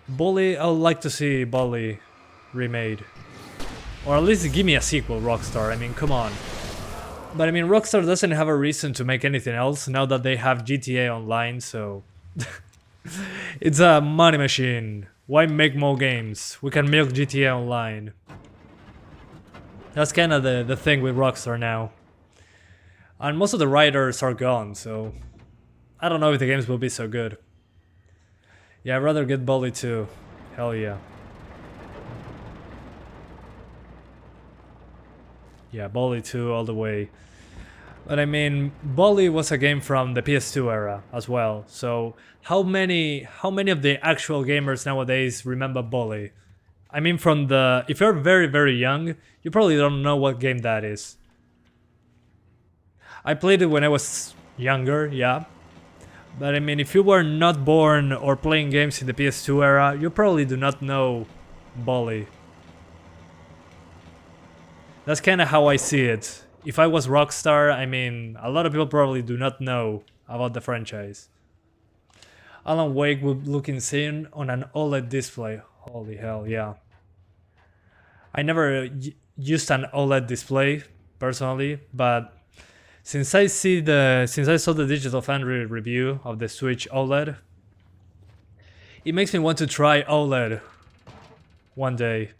Bully, I would like to see Bully remade. Or at least give me a sequel, Rockstar. I mean, come on. But I mean, Rockstar doesn't have a reason to make anything else now that they have GTA Online, so... It's a money machine. Why make more games? We can milk GTA Online. That's kind of the thing with Rockstar now. And most of the writers are gone, so... I don't know if the games will be so good. Yeah, I'd rather get Bully 2. Hell yeah. Yeah, Bully 2 all the way. But I mean, Bully was a game from the PS2 era as well. So how many of the actual gamers nowadays remember Bully? I mean, from the if you're very very young, you probably don't know what game that is. I played it when I was younger, yeah. But I mean, if you were not born or playing games in the PS2 era, you probably do not know Bully. That's kind of how I see it. If I was Rockstar, I mean, a lot of people probably do not know about the franchise. Alan Wake would look insane on an OLED display. Holy hell, yeah. I never used an OLED display personally, but since I saw the Digital Foundry review of the Switch OLED, it makes me want to try OLED one day.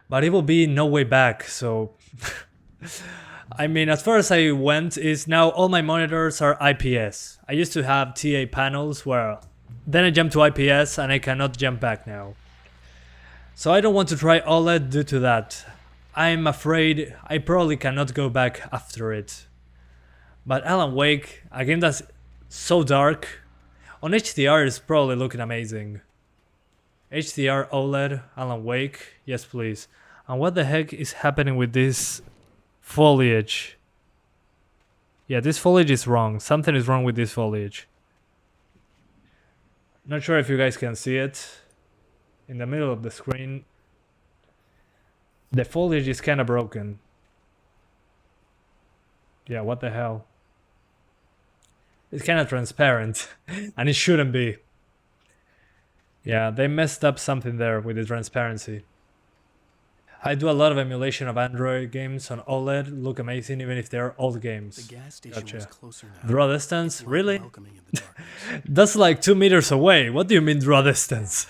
But it will be no way back, so I mean, as far as I went is now all my monitors are IPS. I used to have TA panels where then I jumped to IPS and I cannot jump back now. So I don't want to try OLED due to that. I'm afraid I probably cannot go back after it. But Alan Wake, a game that's so dark, on HDR is probably looking amazing. HDR OLED, Alan Wake, yes please. And what the heck is happening with this foliage? Yeah, this foliage is wrong. Something is wrong with this foliage. Not sure if you guys can see it. In the middle of the screen, the foliage is kind of broken. Yeah, what the hell? It's kind of transparent, and it shouldn't be. Yeah, they messed up something there with the transparency. I do a lot of emulation of Android games on OLED, look amazing even if they're old games. The gas station was closer now. Draw distance? Like Really? welcoming in the darkness. That's like 2 meters away. What do you mean draw distance?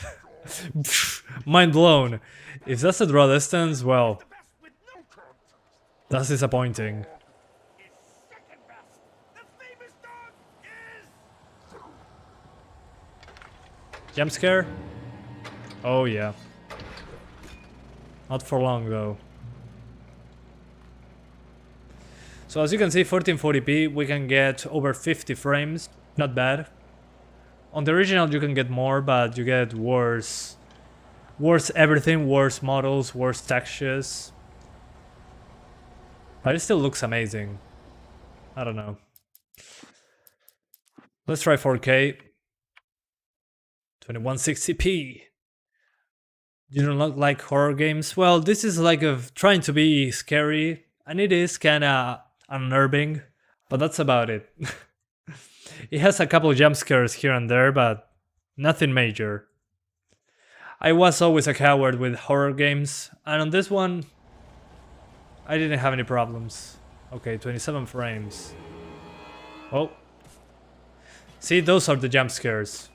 Mind blown. If that's a draw distance, well, that's disappointing. Jump scare? Oh yeah. Not for long though. So as you can see, 1440p, we can get over 50 frames. Not bad. On the original you can get more, but you get worse everything, worse models, worse textures. But it still looks amazing. I don't know. Let's try 4K. 2160p. You don't like horror games? Well, this is like trying to be scary, and it is kinda unnerving, but that's about it. It has a couple jump scares here and there, but nothing major. I was always a coward with horror games, and on this one, I didn't have any problems. Okay, 27 frames. Oh. See, those are the jump scares.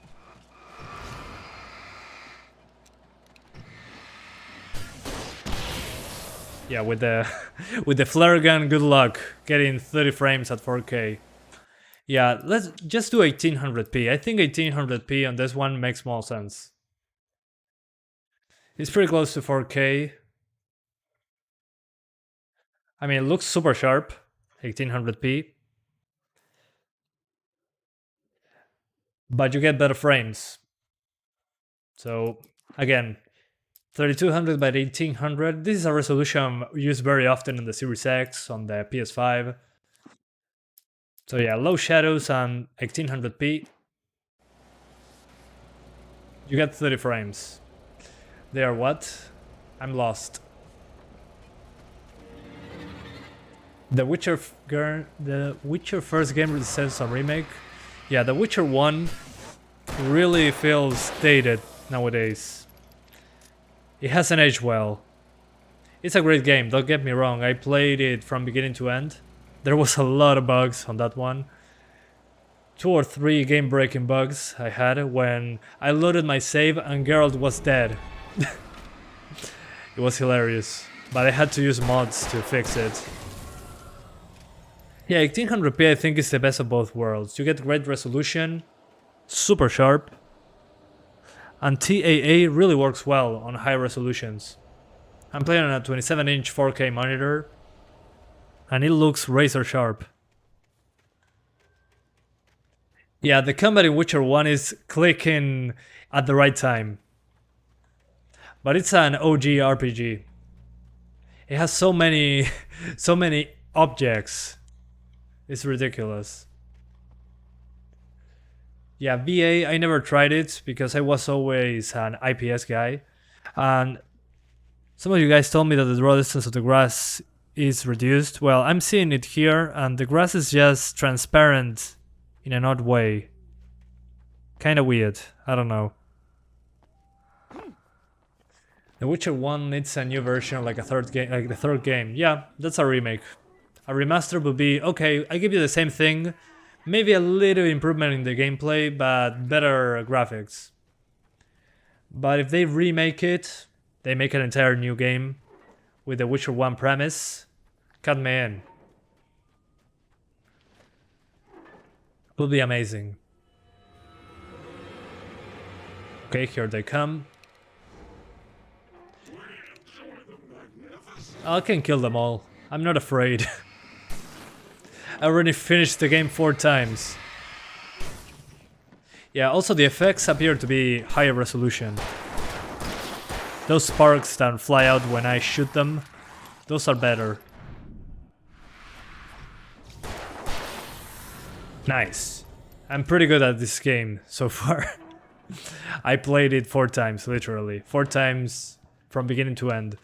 Yeah, with the flare gun, good luck getting 30 frames at 4K. Yeah, let's just do 1800p. I think 1800p on this one makes more sense. It's pretty close to 4K. I mean, it looks super sharp, 1800p. But you get better frames. So, again, 3200 by 1800. This is a resolution used very often in the Series X, on the PS5. So yeah, low shadows and 1800p. You get 30 frames. They are what? I'm lost. The Witcher first game released on remake. Yeah, The Witcher 1 really feels dated nowadays. It hasn't aged well. It's a great game, don't get me wrong. I played it from beginning to end. There was a lot of bugs on that one. 2 or 3 game-breaking bugs I had when I loaded my save and Geralt was dead. It was hilarious, but I had to use mods to fix it. Yeah, 1800p I think is the best of both worlds. You get great resolution, super sharp, and TAA really works well on high resolutions. I'm playing on a 27-inch 4K monitor, and it looks razor sharp. Yeah, the combat in Witcher 1 is clicking at the right time. But it's an OG RPG. It has so many so many objects. It's ridiculous. Yeah, VA, I never tried it because I was always an IPS guy. And some of you guys told me that the draw distance of the grass is reduced. Well, I'm seeing it here, and the grass is just transparent in an odd way. Kinda weird. I don't know. The Witcher 1 needs a new version, like a third game, like the third game. Yeah, that's a remake. A remaster would be okay. I give you the same thing, maybe a little improvement in the gameplay, but better graphics. But if they remake it, they make an entire new game with the Witcher 1 premise, cut me in. Would be amazing. Okay, here they come. I can kill them all. I'm not afraid. I already finished the game 4 times. Yeah, also the effects appear to be higher resolution. Those sparks that fly out when I shoot them, those are better. Nice. I'm pretty good at this game so far. I played it 4 times, literally. 4 times from beginning to end.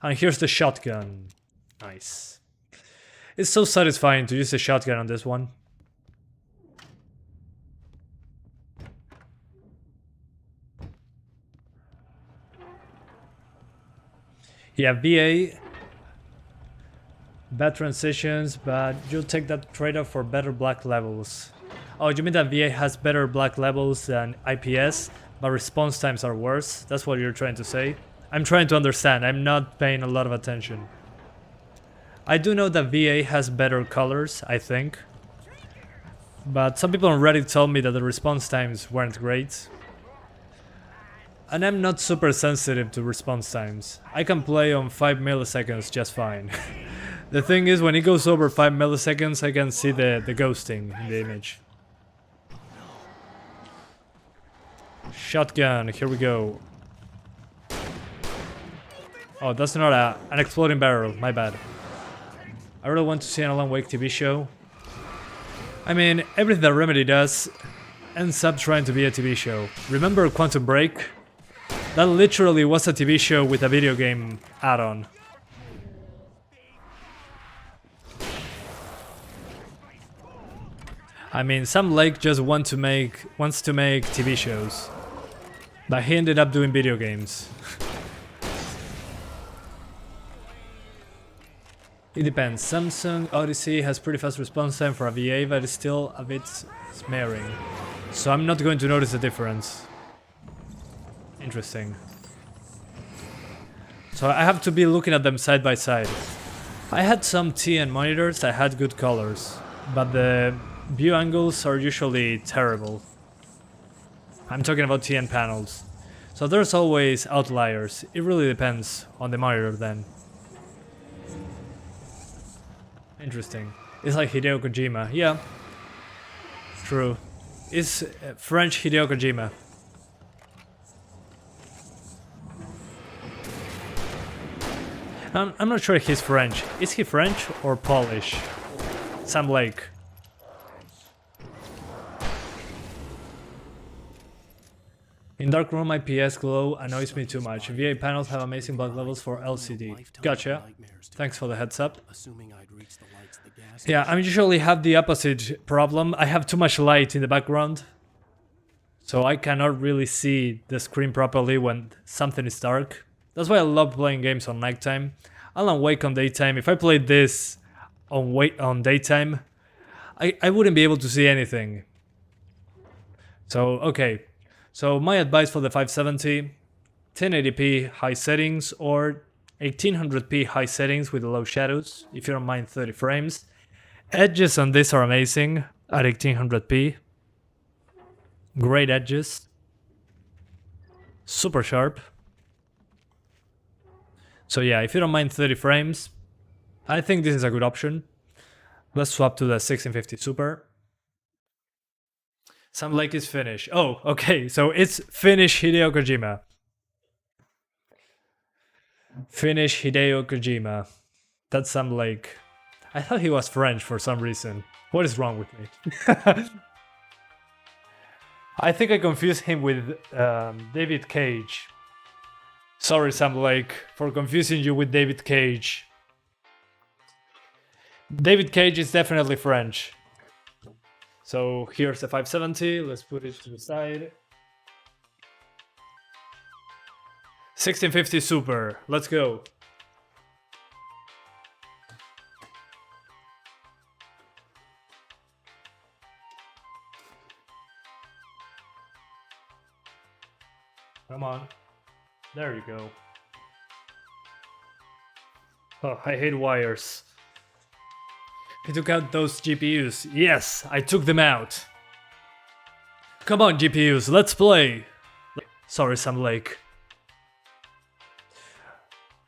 And here's the shotgun. Nice. It's so satisfying to use the shotgun on this one. Yeah, VA. Bad transitions, but you'll take that trade-off for better black levels. Oh, you mean that VA has better black levels than IPS, but response times are worse? That's what you're trying to say? I'm trying to understand, I'm not paying a lot of attention. I do know that VA has better colors, I think. But some people on Reddit told me that the response times weren't great. And I'm not super sensitive to response times. I can play on 5 milliseconds just fine. The thing is, when it goes over 5 milliseconds, I can see the ghosting in the image. Shotgun, here we go. Oh, that's not an exploding barrel, my bad. I really want to see an Alan Wake TV show. I mean, everything that Remedy does ends up trying to be a TV show. Remember Quantum Break? That literally was a TV show with a video game add-on. I mean, Sam Lake just wants to make TV shows. But he ended up doing video games. It depends. Samsung Odyssey has pretty fast response time for a VA, but it's still a bit smearing. So I'm not going to notice the difference. Interesting. So I have to be looking at them side by side. I had some TN monitors that had good colors, but the view angles are usually terrible. I'm talking about TN panels. So there's always outliers. It really depends on the monitor then. Interesting. It's like Hideo Kojima. Yeah. True. It's French Hideo Kojima. I'm not sure he's French. Is he French or Polish? Sam Lake. In dark room, IPS glow annoys me too much. VA panels have amazing black levels for LCD. Gotcha. Thanks for the heads up. Yeah, I usually have the opposite problem. I have too much light in the background. So I cannot really see the screen properly when something is dark. That's why I love playing games on nighttime. Alan Wake on daytime. If I played this on daytime, I wouldn't be able to see anything. So, okay. So my advice for the 570, 1080p high settings or 1800p high settings with low shadows, if you don't mind 30 frames. Edges on this are amazing at 1800p. Great edges. Super sharp. So yeah, if you don't mind 30 frames, I think this is a good option. Let's swap to the 1650 Super. Sam Lake is Finnish. Oh, okay, so it's Finnish Hideo Kojima. Finnish Hideo Kojima. That's Sam Lake. I thought he was French for some reason. What is wrong with me? I think I confused him with David Cage. Sorry, Sam Lake, for confusing you with David Cage. David Cage is definitely French. So here's the 570. Let's put it to the side. 1650 Super. Let's go. Come on. There you go. Oh, I hate wires. He took out those GPUs. Yes, I took them out. Come on, GPUs, let's play. Sorry, Sam Lake.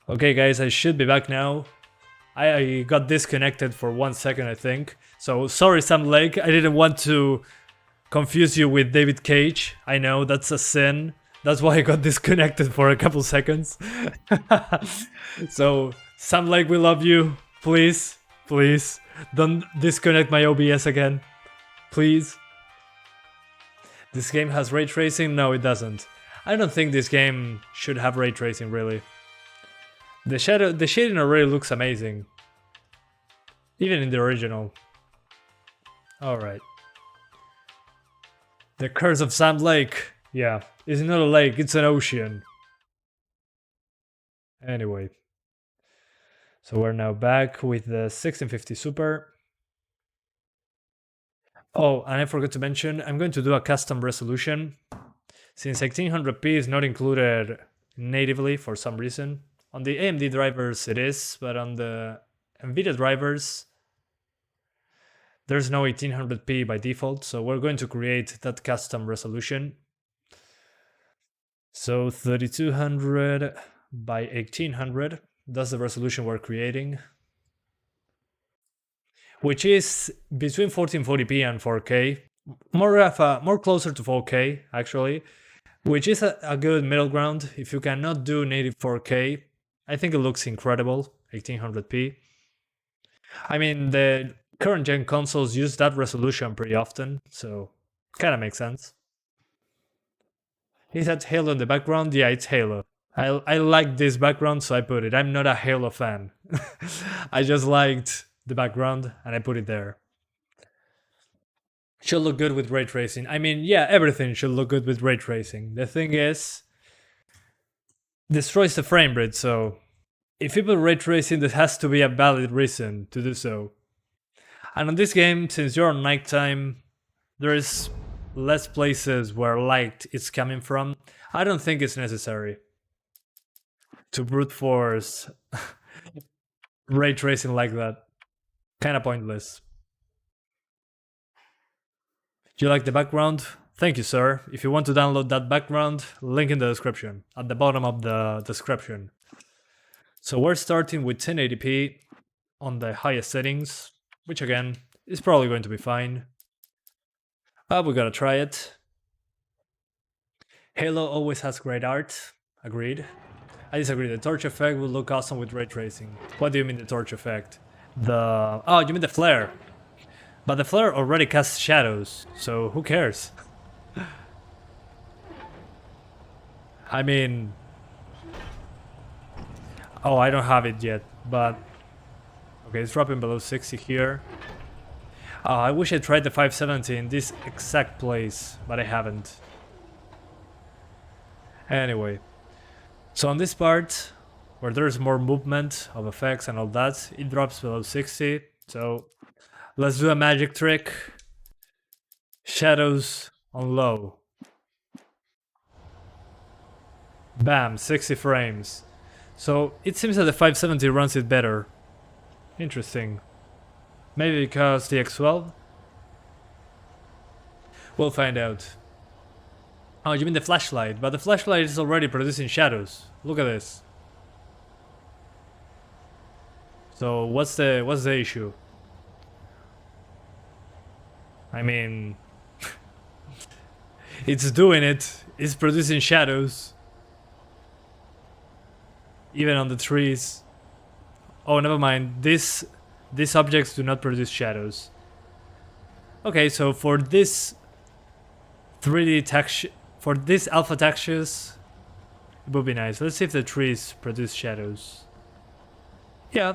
Okay, guys, I should be back now. I got disconnected for 1 second, I think. So, sorry, Sam Lake. I didn't want to confuse you with David Cage. I know, that's a sin. That's why I got disconnected for a couple seconds. So, Sam Lake, we love you. Please, please, don't disconnect my OBS again. Please. This game has ray tracing? No, it doesn't. I don't think this game should have ray tracing, really. The shading already looks amazing. Even in the original. Alright. The Curse of Sam Lake. Yeah, it's not a lake, it's an ocean. Anyway. So we're now back with the 1650 Super. Oh, and I forgot to mention, I'm going to do a custom resolution. Since 1800p is not included natively for some reason. On the AMD drivers it is, but on the NVIDIA drivers there's no 1800p by default, so we're going to create that custom resolution. So 3200 by 1800, that's the resolution we're creating. Which is between 1440p and 4K. More closer to 4K, actually. Which is a good middle ground. If you cannot do native 4K, I think it looks incredible, 1800p. I mean, the current gen consoles use that resolution pretty often, so kinda makes sense. Is that Halo in the background? Yeah, it's Halo. I like this background, so I put it. I'm not a Halo fan. I just liked the background, and I put it there. Should look good with ray tracing. I mean, yeah, everything should look good with ray tracing. The thing is, destroys the frame rate, so if people ray tracing, there has to be a valid reason to do so. And on this game, since you're on nighttime, there is less places where light is coming from. I don't think it's necessary to brute force ray tracing like that. Kinda pointless. Do you like the background? Thank you, sir. If you want to download that background, link in the description, at the bottom of the description. So we're starting with 1080p on the highest settings, which again, is probably going to be fine. But we gotta try it. Halo always has great art. Agreed. I disagree. The torch effect will look awesome with ray tracing. What do you mean the torch effect? Oh, you mean the flare. But the flare already casts shadows, so who cares? I mean... Oh, I don't have it yet, but... Okay, it's dropping below 60 here. I wish I tried the 570 in this exact place, but I haven't. Anyway. So on this part, where there's more movement of effects and all that, it drops below 60, so... Let's do a magic trick. Shadows on low. Bam, 60 frames. So it seems that the 570 runs it better. Interesting. Maybe because the X12? We'll find out. Oh, you mean the flashlight, but the flashlight is already producing shadows. Look at this. So what's the issue? I mean, It's doing it. It's producing shadows. Even on the trees. Oh, never mind. These objects do not produce shadows. Okay, so for this 3D texture, for this alpha textures, it would be nice. Let's see if the trees produce shadows. Yeah,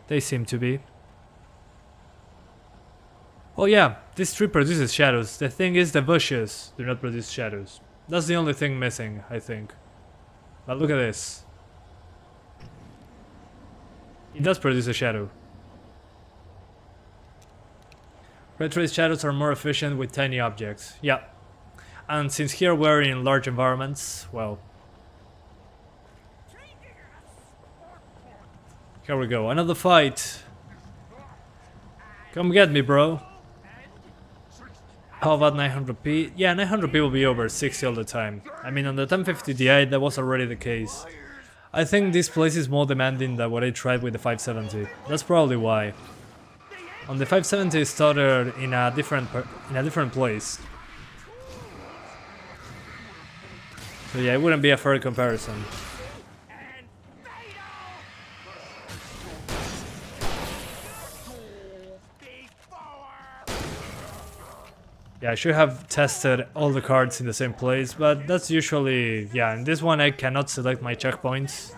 they seem to be. Oh yeah, this tree produces shadows. The thing is, the bushes do not produce shadows. That's the only thing missing, I think. But look at this. It does produce a shadow. Ray trace shadows are more efficient with tiny objects. Yeah. And since here we're in large environments, well. Here we go, another fight. Come get me, bro. How about 900p? Yeah, 900p will be over 60 all the time. I mean, on the 1050 Ti that was already the case. I think this place is more demanding than what I tried with the 570. That's probably why. On the 570 it started in a different place. So yeah, it wouldn't be a fair comparison. Yeah, I should have tested all the cards in the same place, but that's usually... yeah, in this one I cannot select my checkpoints.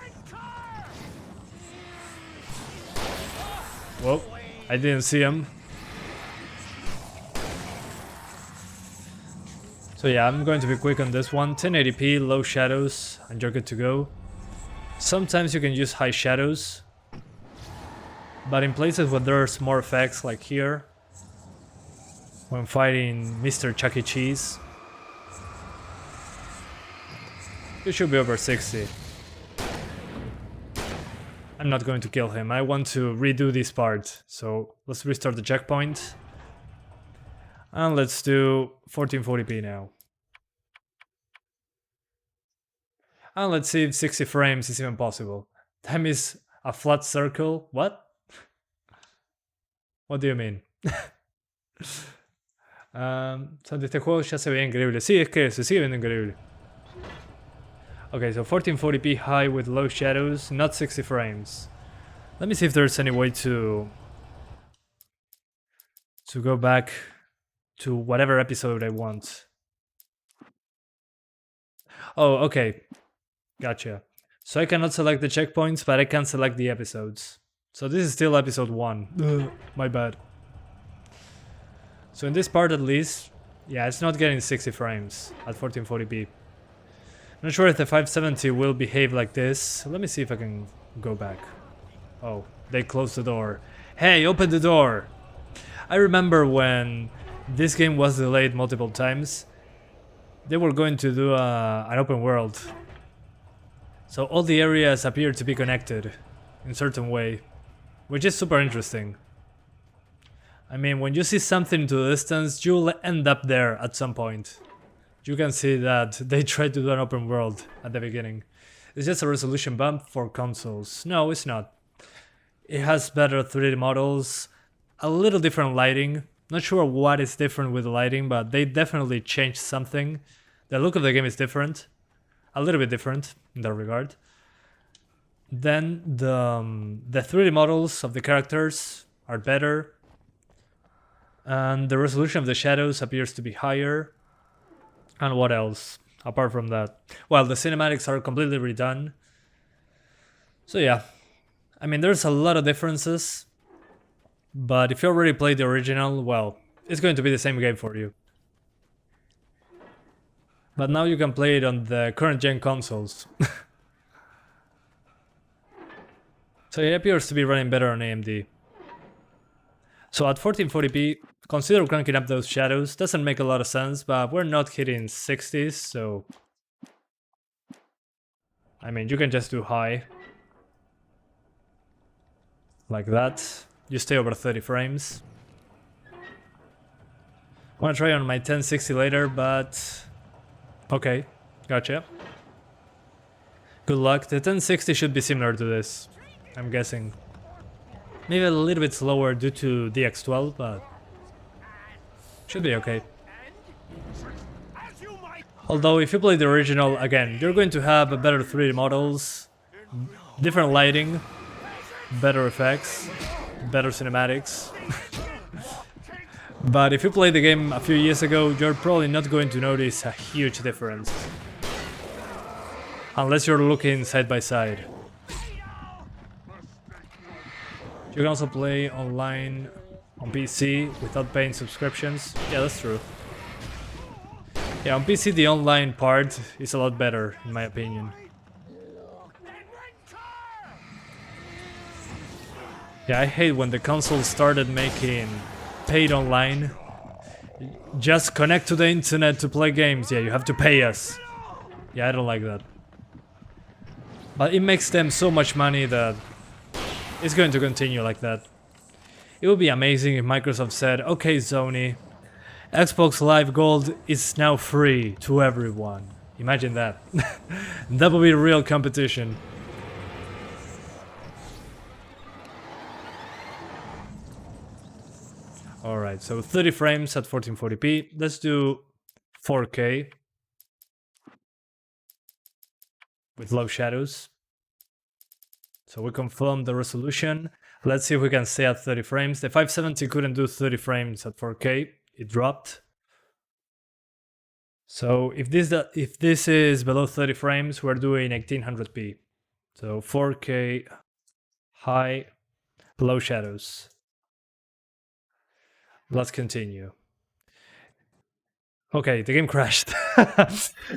Whoa, I didn't see him. So yeah, I'm going to be quick on this one. 1080p, low shadows, and you're good to go. Sometimes you can use high shadows, but in places where there's more effects, like here, when fighting Mr. Chuck E. Cheese, it should be over 60. I'm not going to kill him, I want to redo this part, so let's restart the checkpoint. And let's do 1440p now. And let's see if 60 frames is even possible. Time is a flat circle, what? What do you mean? Este juego ya se veía increíble. Sí, es que se sigue viendo increíble. Okay, so 1440p high with low shadows, not 60 frames. Let me see if there's any way to go back to whatever episode I want. Oh, okay. Gotcha. So I cannot select the checkpoints, but I can select the episodes. So this is still episode 1. My bad. So in this part at least, yeah, it's not getting 60 frames at 1440p. Not sure if the 570 will behave like this. Let me see if I can go back. Oh, they closed the door. Hey, open the door! I remember when this game was delayed multiple times, they were going to do an open world. So all the areas appear to be connected in a certain way, which is super interesting. I mean, when you see something to the distance, you'll end up there at some point. You can see that they tried to do an open world at the beginning. It's just a resolution bump for consoles. No, it's not. It has better 3D models, a little different lighting. Not sure what is different with the lighting, but they definitely changed something. The look of the game is different. A little bit different in that regard. Then the 3D models of the characters are better. And the resolution of the shadows appears to be higher. And what else, apart from that? Well, the cinematics are completely redone. So yeah, I mean, there's a lot of differences. But if you already played the original, well, it's going to be the same game for you. But now you can play it on the current gen consoles. So it appears to be running better on AMD. So at 1440p, consider cranking up those shadows. Doesn't make a lot of sense, but we're not hitting 60s, so... I mean, you can just do high. Like that. You stay over 30 frames. I wanna try on my 1060 later, but... Okay, gotcha. Good luck. The 1060 should be similar to this, I'm guessing. Maybe a little bit slower due to DX12, but should be okay. Although if you play the original, again, you're going to have a better 3D models, different lighting, better effects, better cinematics. But if you played the game a few years ago, you're probably not going to notice a huge difference. Unless you're looking side by side. You can also play online on PC without paying subscriptions. Yeah, that's true. Yeah, on PC the online part is a lot better, in my opinion. Yeah, I hate when the console started making paid online. Just connect to the internet to play games. Yeah, you have to pay us. Yeah, I don't like that. But it makes them so much money that it's going to continue like that. It would be amazing if Microsoft said, okay Sony, Xbox Live Gold is now free to everyone. Imagine that. That would be real competition. Alright, so 30 frames at 1440p. Let's do 4K. With low shadows. So we confirm the resolution. Let's see if we can stay at 30 frames. The 570 couldn't do 30 frames at 4K. It dropped. So if this is below 30 frames, we're doing 1800p. So 4K, high, low shadows. Let's continue. Okay, the game crashed.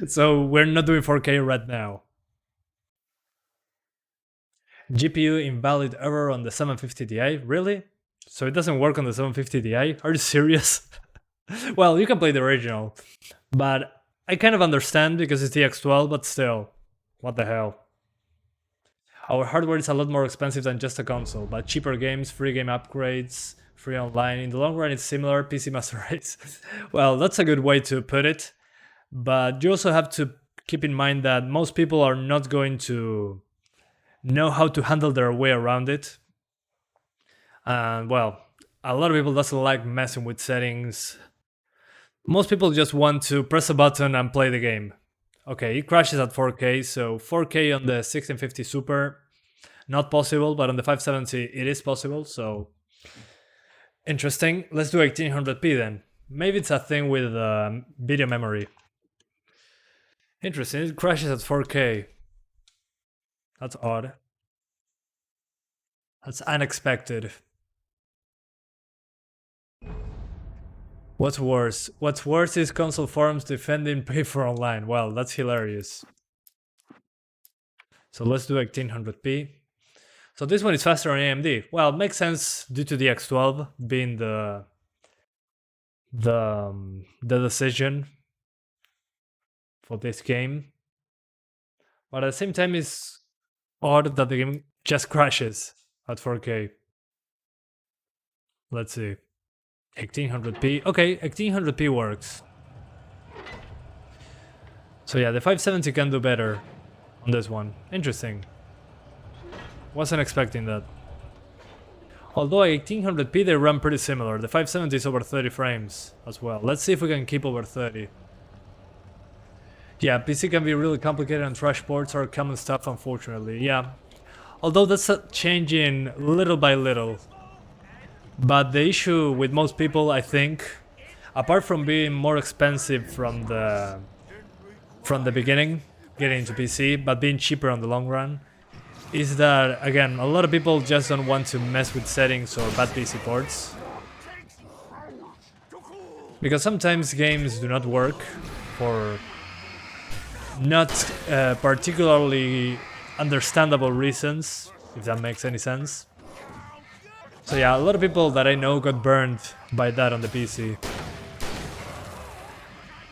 So we're not doing 4K right now. GPU invalid error on the 750 Ti? Really? So it doesn't work on the 750 Ti? Are you serious? Well, you can play the original. But I kind of understand because it's the X12, but still. What the hell? Our hardware is a lot more expensive than just a console, but cheaper games, free game upgrades, free online. In the long run, it's similar, PC Master Race. Well, that's a good way to put it. But you also have to keep in mind that most people are not going to know how to handle their way around it. And well, a lot of people doesn't like messing with settings. Most people just want to press a button and play the game. Okay, it crashes at 4K, so 4K on the 1650 Super, not possible, but on the 570 it is possible, so interesting. Let's do 1800p then. Maybe it's a thing with video memory. Interesting, it crashes at 4K. That's odd. That's unexpected. What's worse? What's worse is console forums defending pay for online. Well, that's hilarious. So let's do 1800p. So this one is faster on AMD. Well, it makes sense due to the X12 being the decision for this game. But at the same time, it's odd that the game just crashes at 4K. Let's see. 1800p. Okay, 1800p works. So yeah, the 570 can do better on this one. Interesting. Wasn't expecting that. Although at 1800p they run pretty similar. The 570 is over 30 frames as well. Let's see if we can keep over 30. Yeah, PC can be really complicated and trash ports are common stuff, unfortunately. Yeah. Although that's changing little by little. But the issue with most people, I think, apart from being more expensive from the beginning, getting into PC, but being cheaper on the long run, is that, again, a lot of people just don't want to mess with settings or bad PC ports. Because sometimes games do not work for not particularly understandable reasons, if that makes any sense. So yeah, a lot of people that I know got burned by that on the PC.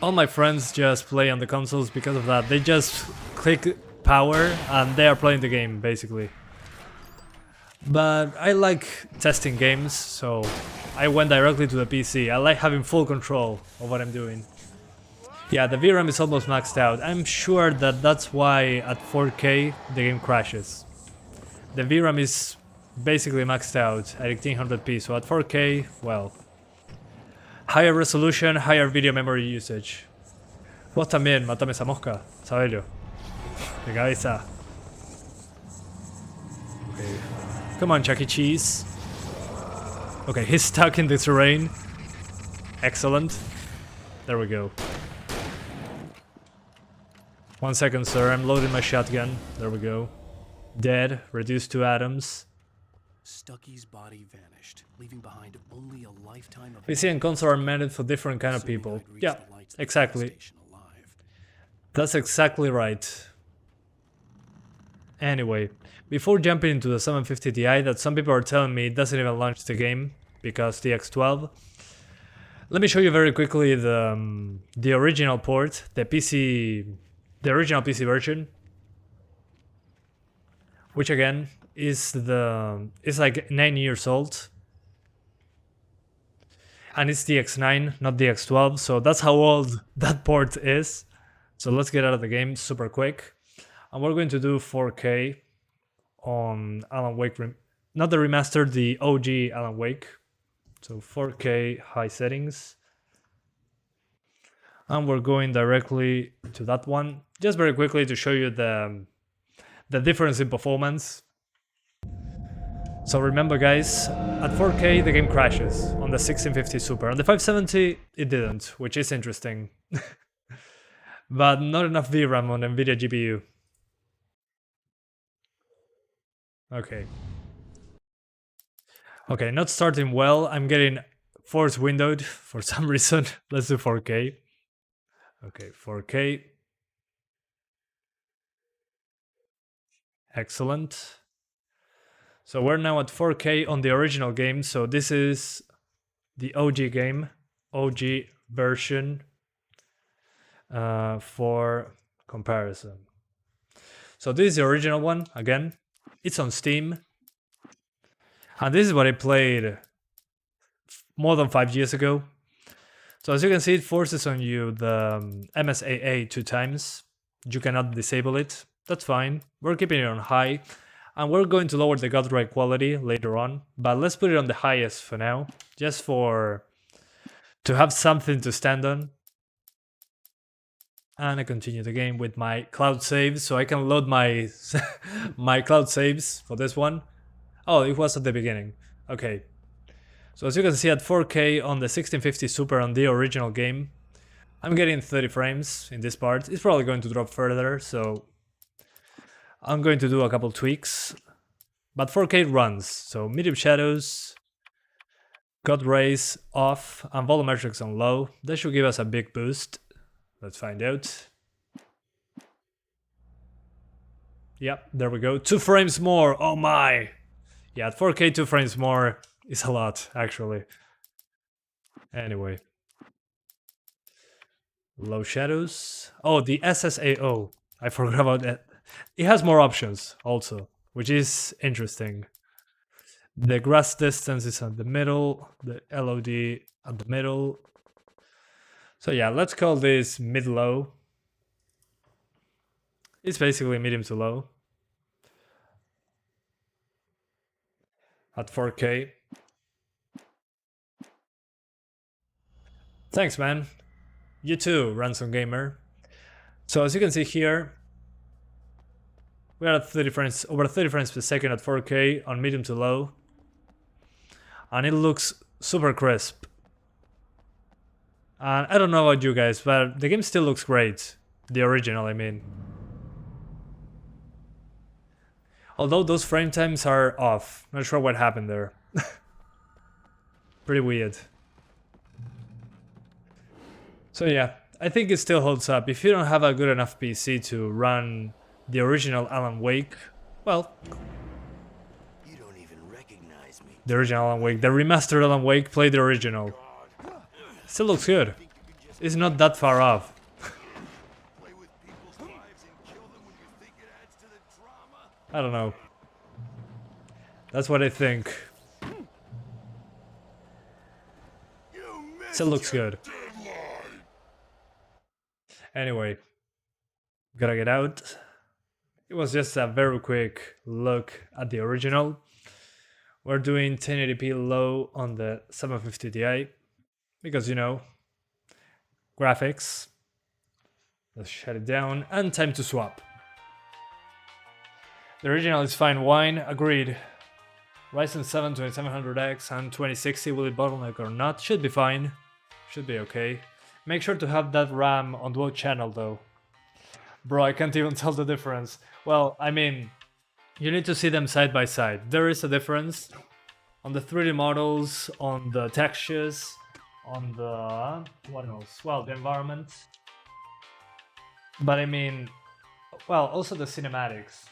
All my friends just play on the consoles because of that. They just click power and they are playing the game, basically. But I like testing games, so I went directly to the PC. I like having full control of what I'm doing. Yeah, the VRAM is almost maxed out. I'm sure that that's why at 4K the game crashes. The VRAM is basically maxed out at 1800p, so at 4K, well, higher resolution, higher video memory usage. Vos también, matame esa mosca, sabelo. De cabeza. Okay. Come on, Chuck E. Cheese. Okay, he's stuck in the terrain. Excellent. There we go. 1 second, sir. I'm loading my shotgun. There we go. Dead. Reduced to atoms. Stucky's body vanished, leaving behind only a lifetime of PC and console are meant for different kind of people. Yeah, exactly. That's exactly right. Anyway, before jumping into the 750 Ti that some people are telling me doesn't even launch the game because the X12, let me show you very quickly the original port, the original PC version, which again is like 9 years old, and it's the X9, not the X12, so that's how old that port is. So let's get out of the game super quick, and we're going to do 4K on Alan Wake, not the remastered, the OG Alan Wake. So 4K high settings, and we're going directly to that one, just very quickly to show you the difference in performance. So remember guys, at 4K the game crashes on the 1650 Super. On the 570 it didn't, which is interesting. But not enough VRAM on NVIDIA GPU. Okay. Okay, not starting well. I'm getting force windowed for some reason. Let's do 4K. Okay, 4K. Excellent. So we're now at 4K on the original game. So this is the OG game, OG version for comparison. So this is the original one, again. It's on Steam. And this is what I played more than 5 years ago. So as you can see, it forces on you the MSAA 2 times. You cannot disable it. That's fine. We're keeping it on high. And we're going to lower the godlike quality later on. But let's put it on the highest for now. Just to have something to stand on. And I continue the game with my cloud saves. So I can load my, my cloud saves for this one. Oh, it was at the beginning. Okay. So as you can see at 4K on the 1650 Super on the original game, I'm getting 30 frames in this part. It's probably going to drop further, so I'm going to do a couple tweaks. But 4K runs, so medium shadows, God rays off, and volumetrics on low. That should give us a big boost. Let's find out. Yep, there we go. 2 frames more, oh my! Yeah, at 4K 2 frames more is a lot, actually. Anyway. Low shadows. Oh, the SSAO. I forgot about that. It has more options also, which is interesting. The grass distance is at the middle, the LOD at the middle. So yeah, let's call this mid-low. It's basically medium to low. At 4K. Thanks, man. You too, Ransom Gamer. So as you can see here, we are at 30 frames, over 30 frames per second at 4K on medium to low. And it looks super crisp. And I don't know about you guys, but the game still looks great. The original, I mean. Although those frame times are off. Not sure what happened there. Pretty weird. So yeah, I think it still holds up. If you don't have a good enough PC to run the original Alan Wake, well, You don't even recognize me. the original Alan Wake, the remastered Alan Wake, play the original. Still looks good. It's not that far off. Play with people's lives and kill them when you think it adds to the drama. I don't know. That's what I think. You missed Still looks your good. deadline. Anyway, gotta get out. It was just a very quick look at the original. We're doing 1080p low on the 750 Ti because, you know, graphics. Let's shut it down, and time to swap. The original is fine wine, agreed. Ryzen 7 2700X and 2060, will it bottleneck or not? Should be fine. Should be okay. Make sure to have that RAM on dual channel though. Bro, I can't even tell the difference. Well, I mean, you need to see them side by side. There is a difference on the 3D models, on the textures, on the... what else? Well, the environment. But I mean, well, also the cinematics.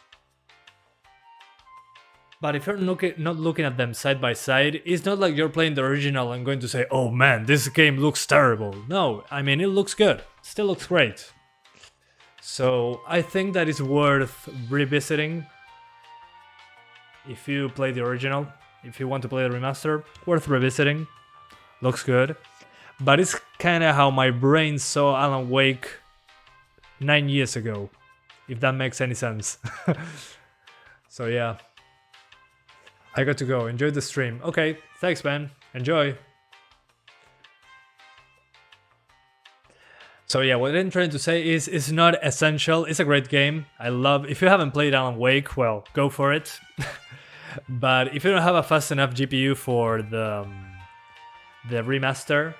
But if you're not looking at them side by side, it's not like you're playing the original and going to say, oh man, this game looks terrible. No, I mean, it looks good. Still looks great. So I think that is worth revisiting. If you play the original, if you want to play the remaster, worth revisiting. Looks good. But it's kinda how my brain saw Alan Wake 9 years ago, if that makes any sense. So yeah. I got to go. Enjoy the stream. Okay, thanks man. Enjoy. So yeah, what I'm trying to say is it's not essential. It's a great game. I love... if you haven't played Alan Wake, well, go for it. But if you don't have a fast enough GPU for the remaster,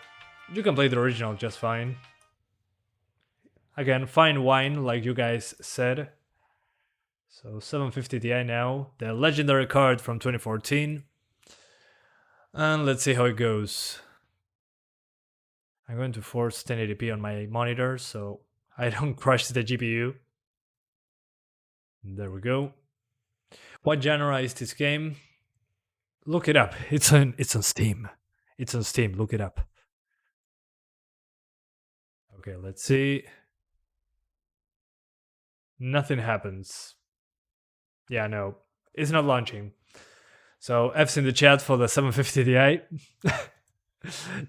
you can play the original just fine. Again, fine wine, like you guys said. So 750 Ti now, the legendary card from 2014. And let's see how it goes. I'm going to force 1080p on my monitor so I don't crash the GPU. There we go. What genre is this game? Look it up. It's on Steam. It's on Steam. Look it up. Okay, let's see. Nothing happens. Yeah, no, it's not launching. So F's in the chat for the 750 Ti.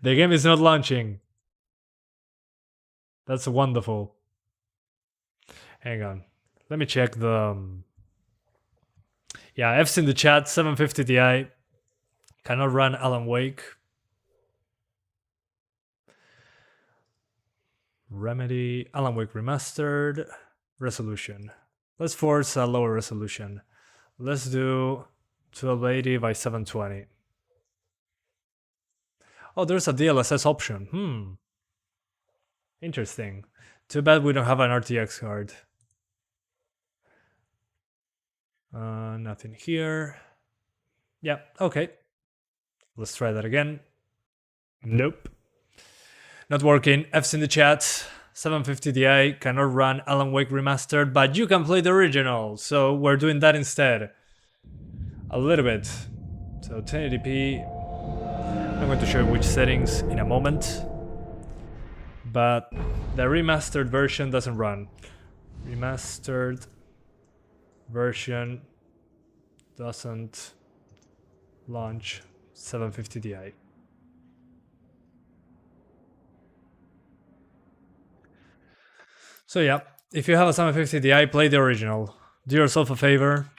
The game is not launching. That's wonderful. Hang on. Let me check the... yeah, F's in the chat, 750 Ti. Cannot run Alan Wake. Remedy, Alan Wake Remastered. Resolution. Let's force a lower resolution. Let's do 1280 by 720. Oh, there's a DLSS option. Interesting. Too bad we don't have an RTX card. Nothing here. Yeah, okay. Let's try that again. Nope. Not working. F's in the chat. 750 Ti cannot run Alan Wake Remastered, but you can play the original, so we're doing that instead. A little bit. So 1080p. I'm going to show you which settings in a moment. But the remastered version doesn't run. Remastered version doesn't launch 750 Ti. So yeah, if you have a 750 Ti, play the original. Do yourself a favor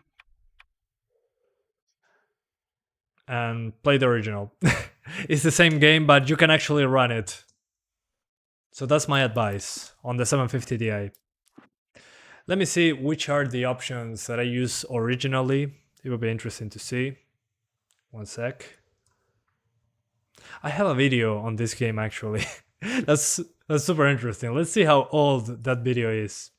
and play the original. It's the same game, but you can actually run it. So that's my advice on the 750 Ti. Let me see which are the options that I use originally. It would be interesting to see. One sec. I have a video on this game actually. That's super interesting. Let's see how old that video is.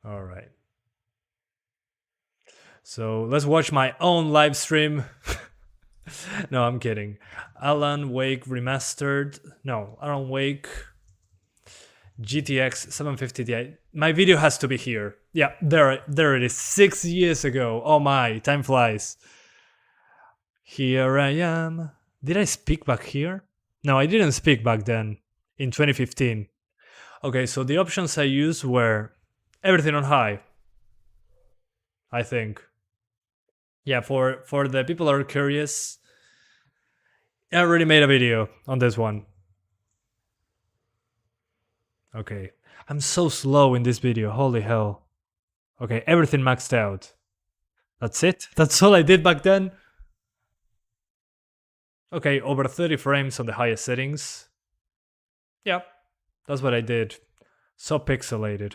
All right. So let's watch my own live stream. No, I'm kidding. Alan Wake Remastered. No, Alan Wake GTX 750 Ti. My video has to be here. Yeah, there it is. 6 years ago. Oh my, time flies. Here I am. Did I speak back here? No, I didn't speak back then, in 2015. Okay, so the options I used were everything on high, I think. Yeah, for the people who are curious, I already made a video on this one. Okay, I'm so slow in this video, holy hell. Okay, everything maxed out. That's it? That's all I did back then? Okay, over 30 frames on the highest settings. Yeah, that's what I did. So pixelated.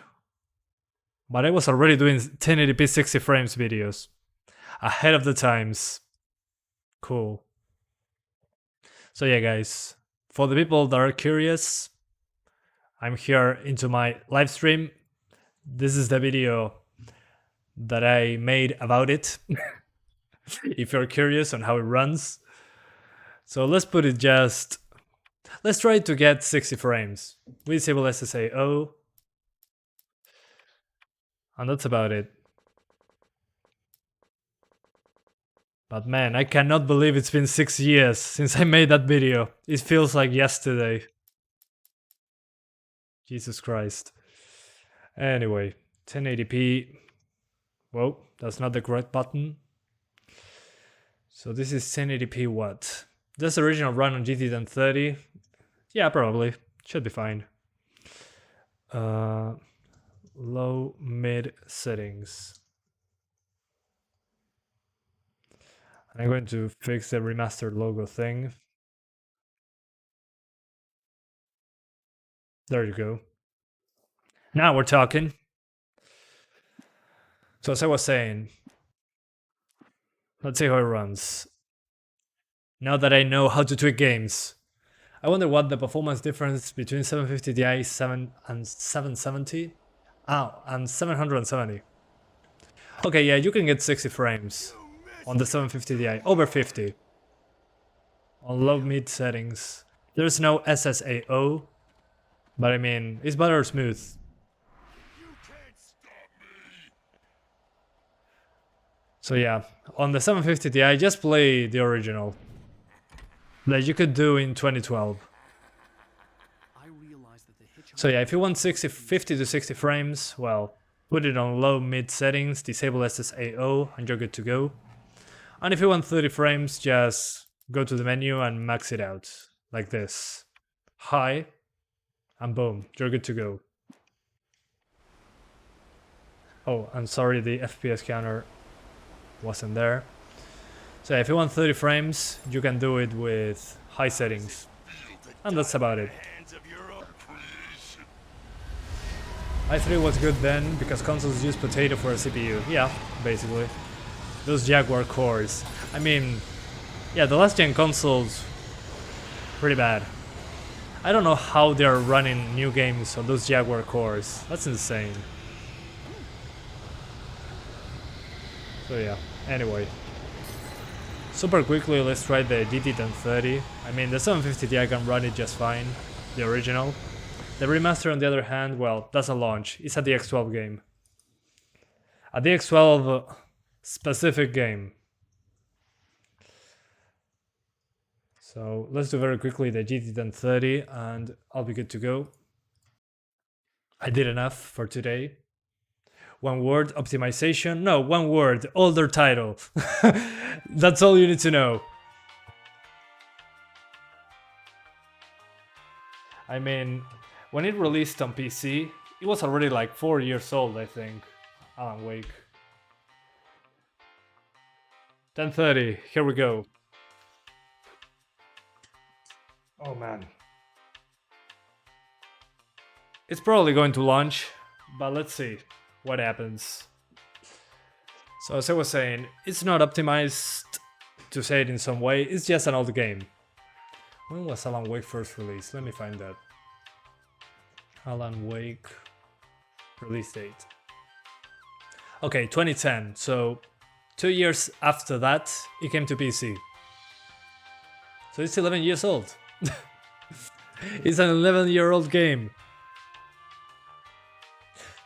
But I was already doing 1080p 60 frames videos. Ahead of the times. Cool. So yeah, guys. For the people that are curious, I'm here into my live stream. This is the video that I made about it. If you're curious on how it runs. So let's put it just... Let's try to get 60 frames. We disable SSAO. And that's about it. But man, I cannot believe it's been 6 years since I made that video. It feels like yesterday. Jesus Christ. Anyway, 1080p. Whoa, that's not the correct button. So this is 1080p what? Does the original run on GT 1030? Yeah, probably. Should be fine. Low, mid settings. I'm going to fix the remastered logo thing. There you go. Now we're talking. So as I was saying, let's see how it runs. Now that I know how to tweak games, I wonder what the performance difference between 750 Ti 7 and 770 and 770. Okay, yeah, you can get 60 frames on the 750 Ti, over 50 on low mid settings. There's no SSAO, but I mean, it's better smooth. So yeah, on the 750 Ti, just play the original. That you could do in 2012. So yeah, if you want 50 to 60 frames, well, put it on low mid settings, disable SSAO, and you're good to go. And if you want 30 frames, just go to the menu and max it out, like this. High, and boom, you're good to go. Oh, I'm sorry, the FPS counter wasn't there. So if you want 30 frames, you can do it with high settings. And that's about it. i3 was good then, because consoles use potato for a CPU. Yeah, basically. Those Jaguar cores. I mean, yeah, the last gen consoles, pretty bad. I don't know how they're running new games on those Jaguar cores. That's insane. So yeah, anyway. Super quickly, let's try the GT 1030. I mean, the 750 Ti can run it just fine, the original. The remaster, on the other hand, well, doesn't launch. It's a DX12 game. A DX12 specific game. So let's do very quickly the GT 1030 and I'll be good to go. I did enough for today. One word, optimization. No, one word, older title. That's all you need to know. I mean, when it released on PC, it was already like 4 years old, I think. Alan Wake. 1030, here we go. Oh man. It's probably going to launch, but let's see what happens. So as I was saying, it's not optimized to say it in some way, it's just an old game. When was Alan Wake first released? Let me find that. Alan Wake release date. Okay, 2010, so 2 years after that, it came to PC. So it's 11 years old. It's an 11-year-old game.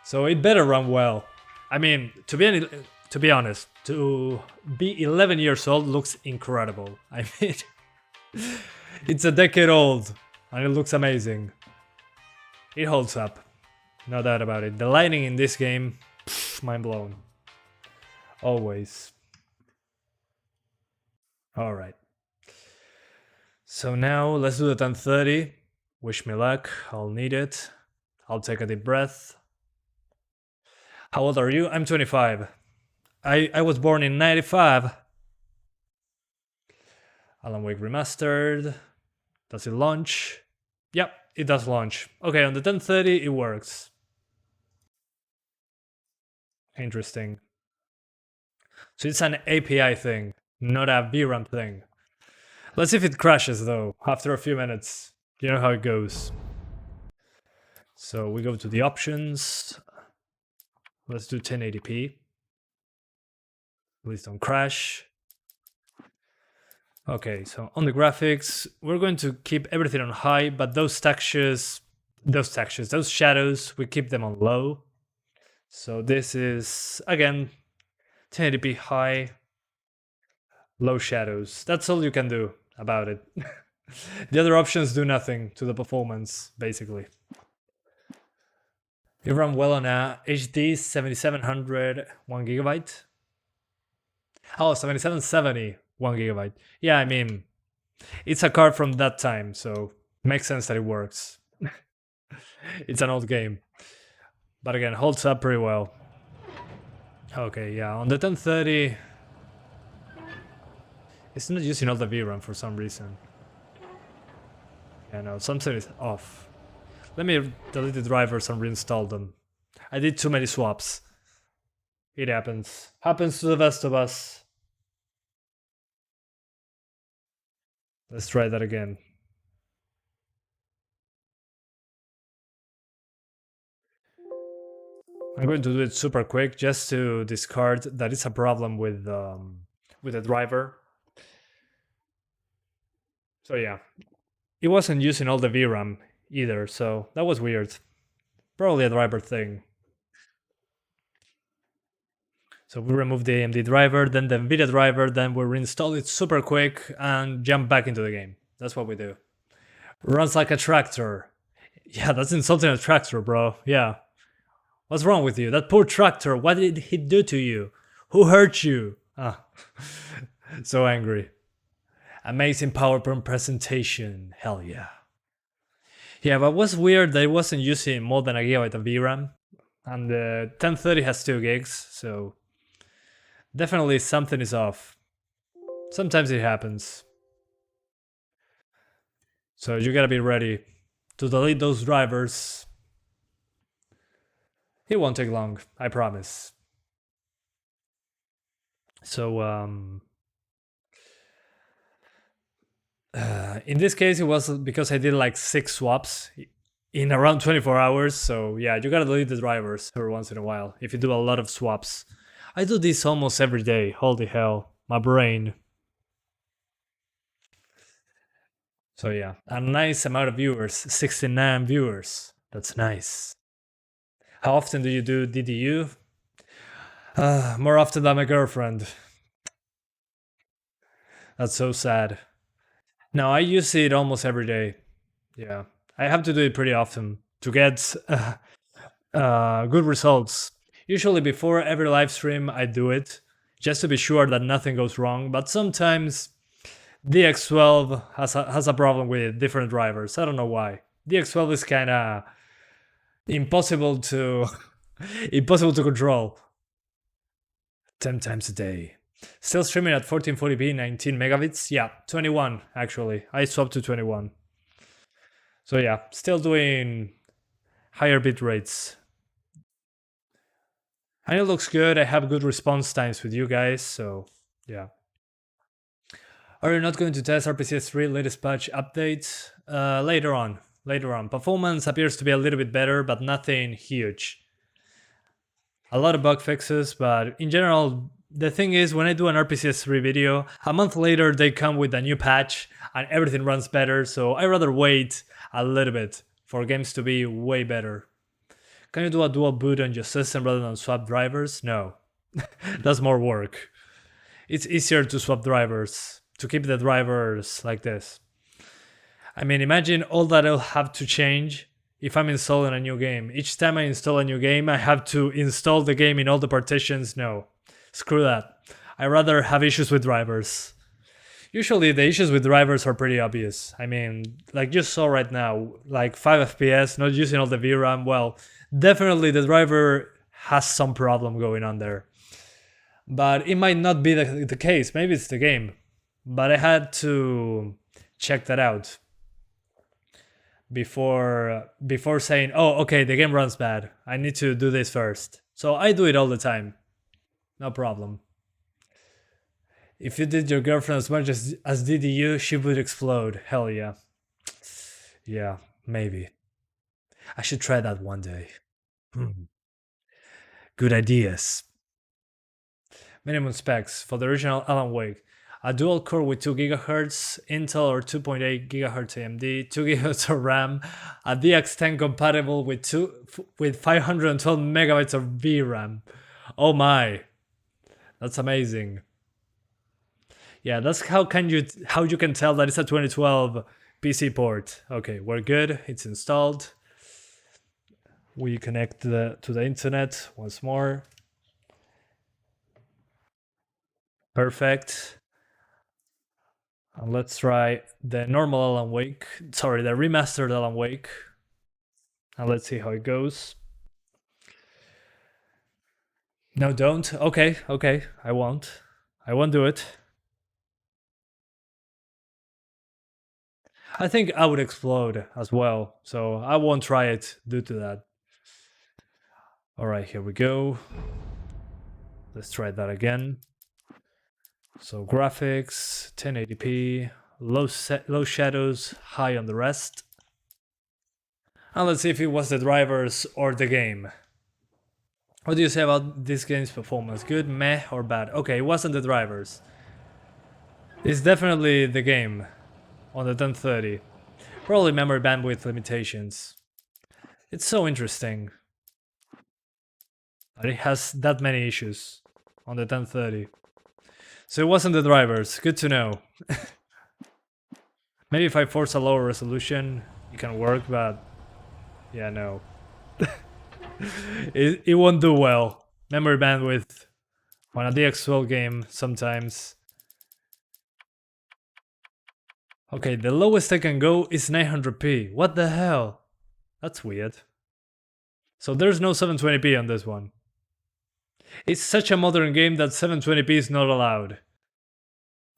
So it better run well. I mean, to be honest, to be 11 years old looks incredible. I mean, it's a decade old and it looks amazing. It holds up, no doubt about it. The lighting in this game, mind blown. Always. Alright. So now let's do the 1030. Wish me luck, I'll need it. I'll take a deep breath. How old are you? I'm 25. I was born in 95. Alan Wake Remastered. Does it launch? Yep, it does launch. Okay, on the 1030 it works. Interesting. So it's an API thing, not a VRAM thing. Let's see if it crashes though, after a few minutes. You know how it goes. So we go to the options. Let's do 1080p. Please don't crash. Okay, so on the graphics, we're going to keep everything on high, but those shadows, we keep them on low. So this is, again, 1080p high, low shadows. That's all you can do about it. The other options do nothing to the performance, basically. You run well on a HD 7700 1GB. Oh, 7770 1GB. Yeah, I mean, it's a card from that time, so makes sense that it works. It's an old game. But again, holds up pretty well. Okay, yeah, on the 1030, it's not using all the VRAM for some reason. Yeah, no, something is off. Let me delete the drivers and reinstall them. I did too many swaps. It happens. Happens to the best of us. Let's try that again. I'm going to do it super quick just to discard that it's a problem with the driver. So yeah, it wasn't using all the VRAM either, so that was weird. Probably a driver thing. So we remove the AMD driver, then the NVIDIA driver, then we reinstall it super quick and jump back into the game. That's what we do. Runs like a tractor. Yeah, that's insulting a tractor, bro. Yeah. What's wrong with you? That poor tractor, what did he do to you? Who hurt you? Ah, so angry. Amazing PowerPoint presentation. Hell yeah. Yeah, but what's weird that it wasn't using more than a gigabyte of VRAM. And the 1030 has 2 gigs, so definitely something is off. Sometimes it happens. So you gotta be ready to delete those drivers. It won't take long, I promise. So, in this case, it was because I did like 6 swaps in around 24 hours. So yeah, you gotta delete the drivers every once in a while if you do a lot of swaps. I do this almost every day. Holy hell, my brain. So yeah, a nice amount of viewers, 69 viewers. That's nice. How often do you do DDU? More often than my girlfriend. That's so sad. No, I use it almost every day. Yeah, I have to do it pretty often to get good results. Usually before every live stream I do it, just to be sure that nothing goes wrong, but sometimes DX12 has a problem with different drivers. I don't know why. DX12 is kinda impossible to control. 10 times a day. Still streaming at 1440p, 19 megabits. Yeah, 21 actually. I swapped to 21. So yeah, still doing higher bit rates. And it looks good. I have good response times with you guys, so yeah. Are you not going to test RPCS 3 latest patch update? Later on. Performance appears to be a little bit better, but nothing huge. A lot of bug fixes, but in general, the thing is, when I do an RPCS 3 video, a month later they come with a new patch and everything runs better, so I rather wait a little bit for games to be way better. Can you do a dual boot on your system rather than swap drivers? No. That's more work. It's easier to swap drivers, to keep the drivers like this. I mean, imagine all that I'll have to change if I'm installing a new game. Each time I install a new game, I have to install the game in all the partitions. No, screw that. I rather have issues with drivers. Usually the issues with drivers are pretty obvious. I mean, like you saw right now, like 5 FPS, not using all the VRAM. Well, definitely the driver has some problem going on there. But it might not be the case. Maybe it's the game. But I had to check that out. before saying, oh, okay, the game runs bad. I need to do this first. So I do it all the time. No problem. If you did your girlfriend as much as did you, she would explode. Hell yeah. Yeah, maybe. I should try that one day. Good ideas. Minimum specs for the original Alan Wake. A dual core with 2 GHz, Intel or 2.8 GHz AMD, 2 GHz of RAM, a DX10 compatible with 512 megabytes of VRAM. Oh my, that's amazing. Yeah, that's how you can tell that it's a 2012 PC port. Okay, we're good. It's installed. We connect to the internet once more. Perfect. And let's try the normal Alan Wake. Sorry, the remastered Alan Wake. And let's see how it goes. No, don't. Okay, I won't do it. I think I would explode as well, so I won't try it due to that. Alright, here we go. Let's try that again. So graphics, 1080p, low shadows, high on the rest. And let's see if it was the drivers or the game. What do you say about this game's performance? Good, meh, or bad? Okay, it wasn't the drivers. It's definitely the game on the 1030. Probably memory bandwidth limitations. It's so interesting that it has that many issues on the 1030. So it wasn't the drivers, good to know. Maybe if I force a lower resolution, it can work, but yeah, no. it won't do well. Memory bandwidth on a DX12 game sometimes. Okay, the lowest I can go is 900p. What the hell? That's weird. So there's no 720p on this one. It's such a modern game that 720p is not allowed.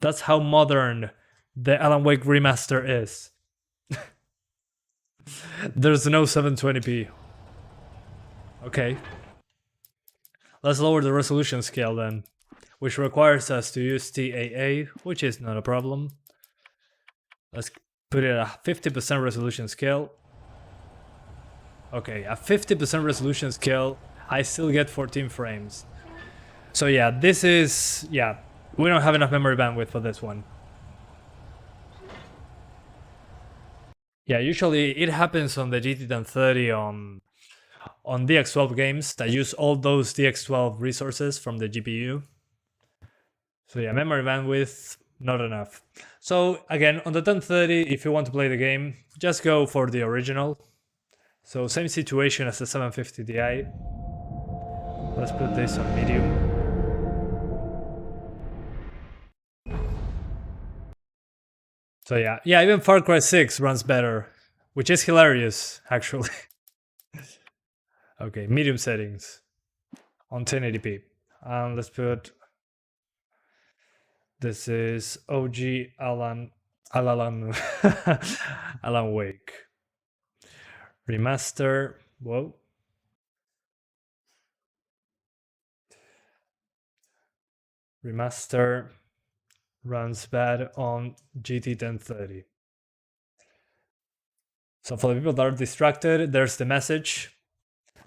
That's how modern the Alan Wake remaster is. There's no 720p. Okay. Let's lower the resolution scale then, which requires us to use TAA, which is not a problem. Let's put it at a 50% resolution scale. Okay, a 50% resolution scale, I still get 14 frames. So yeah, this is, we don't have enough memory bandwidth for this one. Yeah, usually it happens on the GT1030 on DX12 games that use all those DX12 resources from the GPU. So yeah, memory bandwidth, not enough. So again, on the 1030, if you want to play the game, just go for the original. So same situation as the 750 Ti. Let's put this on medium. So yeah, even Far Cry 6 runs better, which is hilarious, actually. Okay, medium settings on 1080p. Let's put, this is OG Alan Wake. Remaster, whoa. Remaster runs bad on GT1030. So for the people that are distracted, there's the message.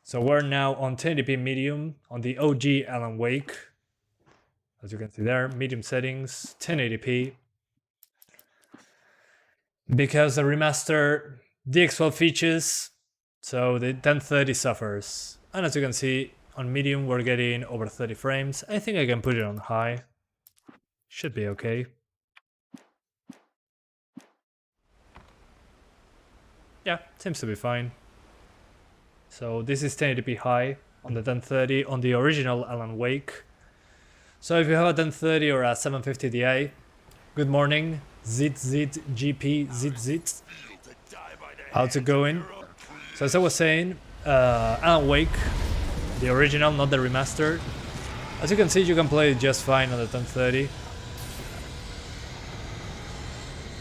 So we're now on 1080p medium on the OG Alan Wake. As you can see there, medium settings, 1080p. Because the remaster DX12 features, so the 1030 suffers. And as you can see, on medium we're getting over 30 frames. I think I can put it on high. Should be okay. Yeah, seems to be fine. So this is 1080p high on the 1030 on the original Alan Wake. So if you have a 1030 or a 750 Ti, good morning, GP. How's it going? So as I was saying, Alan Wake, the original, not the remastered. As you can see, you can play it just fine on the 1030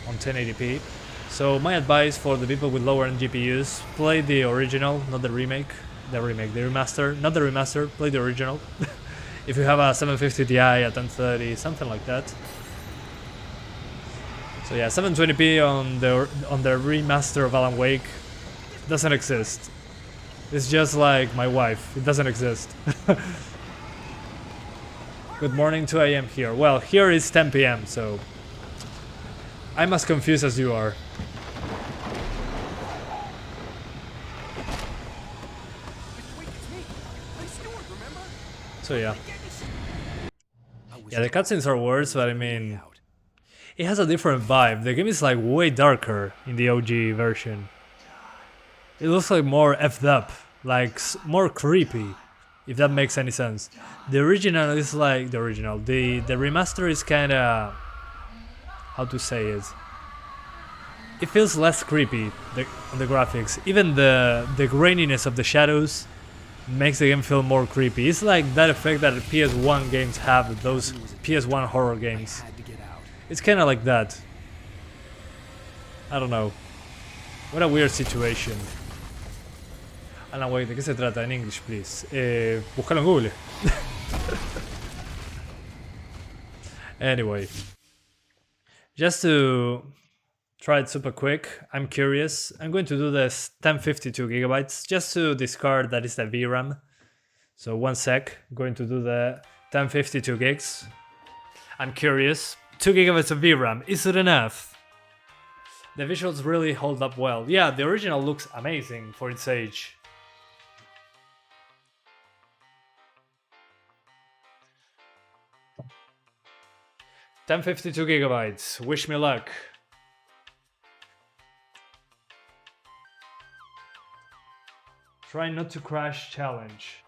on 1080p. So my advice for the people with lower end GPUs, play the original, not the remake. The remaster, not the remaster, play the original. If you have a 750 Ti at 1030, something like that. So yeah, 720p on the remaster of Alan Wake doesn't exist. It's just like my wife, it doesn't exist. Good morning, 2 AM here. Well, here is 10 PM, so I'm as confused as you are. So yeah. Yeah, the cutscenes are worse, but I mean, it has a different vibe. The game is like way darker in the OG version. It looks like more effed up, like more creepy, if that makes any sense. The original is like the remaster is kind of, how to say it? It feels less creepy on the graphics. Even the graininess of the shadows makes the game feel more creepy. It's like that effect that PS1 games have, those PS1 horror games. It's kind of like that. I don't know. What a weird situation. Alan Wake, ¿de qué se trata? In English, please. Búscalo en Google. Anyway. Just to try it super quick, I'm curious. I'm going to do this 1052 gigabytes just to discard that is the VRAM. So 1 sec, I'm going to do the 1052 gigs. I'm curious. 2 gigabytes of VRAM, is it enough? The visuals really hold up well. Yeah, the original looks amazing for its age. $1052 gigabytes. Wish me luck. Try not to crash challenge.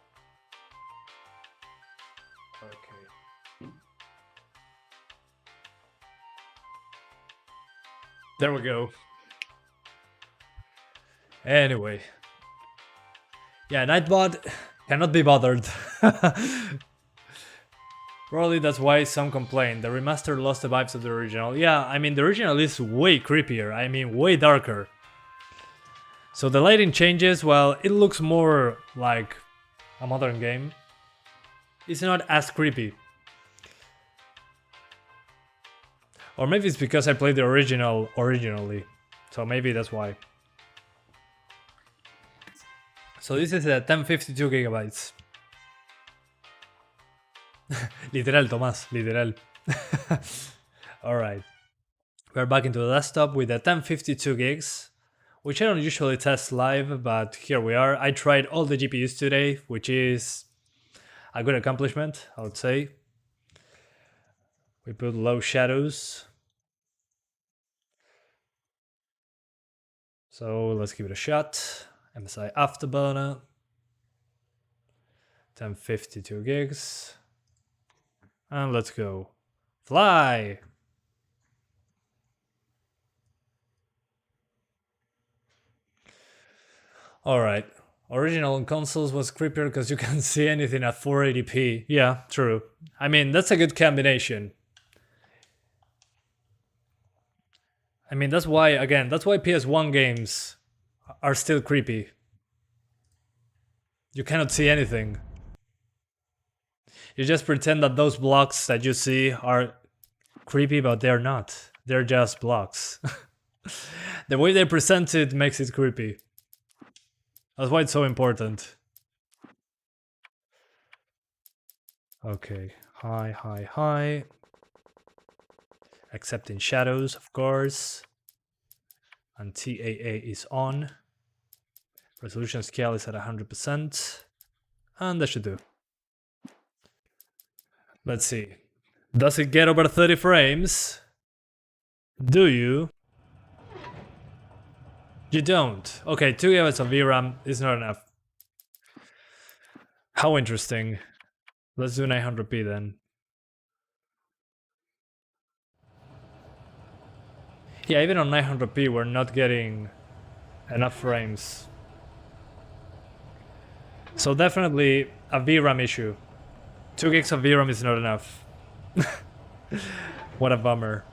Okay. There we go. Anyway. Yeah, Nightbot cannot be bothered. Probably that's why some complain. The remaster lost the vibes of the original. Yeah, I mean the original is way creepier. I mean way darker. So the lighting changes, well, it looks more like a modern game. It's not as creepy. Or maybe it's because I played the original originally. So maybe that's why. So this is a 1052 gigabytes. Literal, Tomás, literal. Alright. We're back into the desktop with the 1052 gigs. Which I don't usually test live, but here we are. I tried all the GPUs today, which is a good accomplishment, I would say. We put low shadows. So let's give it a shot. MSI Afterburner. 1052 gigs. And let's go. Fly! Alright, original on consoles was creepier because you can't see anything at 480p. Yeah, true. I mean, that's a good combination. I mean, that's why, again, that's why PS1 games are still creepy. You cannot see anything. You just pretend that those blocks that you see are creepy, but they're not. They're just blocks. The way they present it makes it creepy. That's why it's so important. Okay, high. Accepting shadows, of course. And TAA is on. Resolution scale is at 100%. And that should do. Let's see. Does it get over 30 frames? Do you? You don't. Okay, 2 GB of VRAM is not enough. How interesting. Let's do 900p then. Yeah, even on 900p we're not getting enough frames. So definitely a VRAM issue. 2 gigs of VRAM is not enough. What a bummer.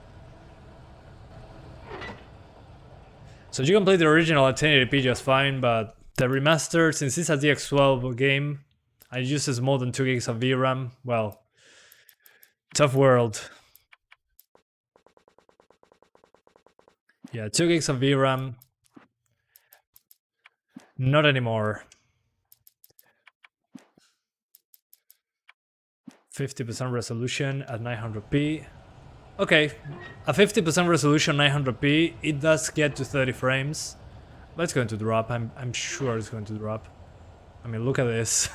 So you can play the original at 1080p just fine, but the remaster, since it's a DX12 game and it uses more than 2 gigs of VRAM, well, tough world. Yeah, 2 gigs of VRAM. Not anymore. 50% resolution at 900p. Okay, a 50% resolution 900p, it does get to 30 frames. But it's going to drop, I'm sure it's going to drop. I mean, look at this.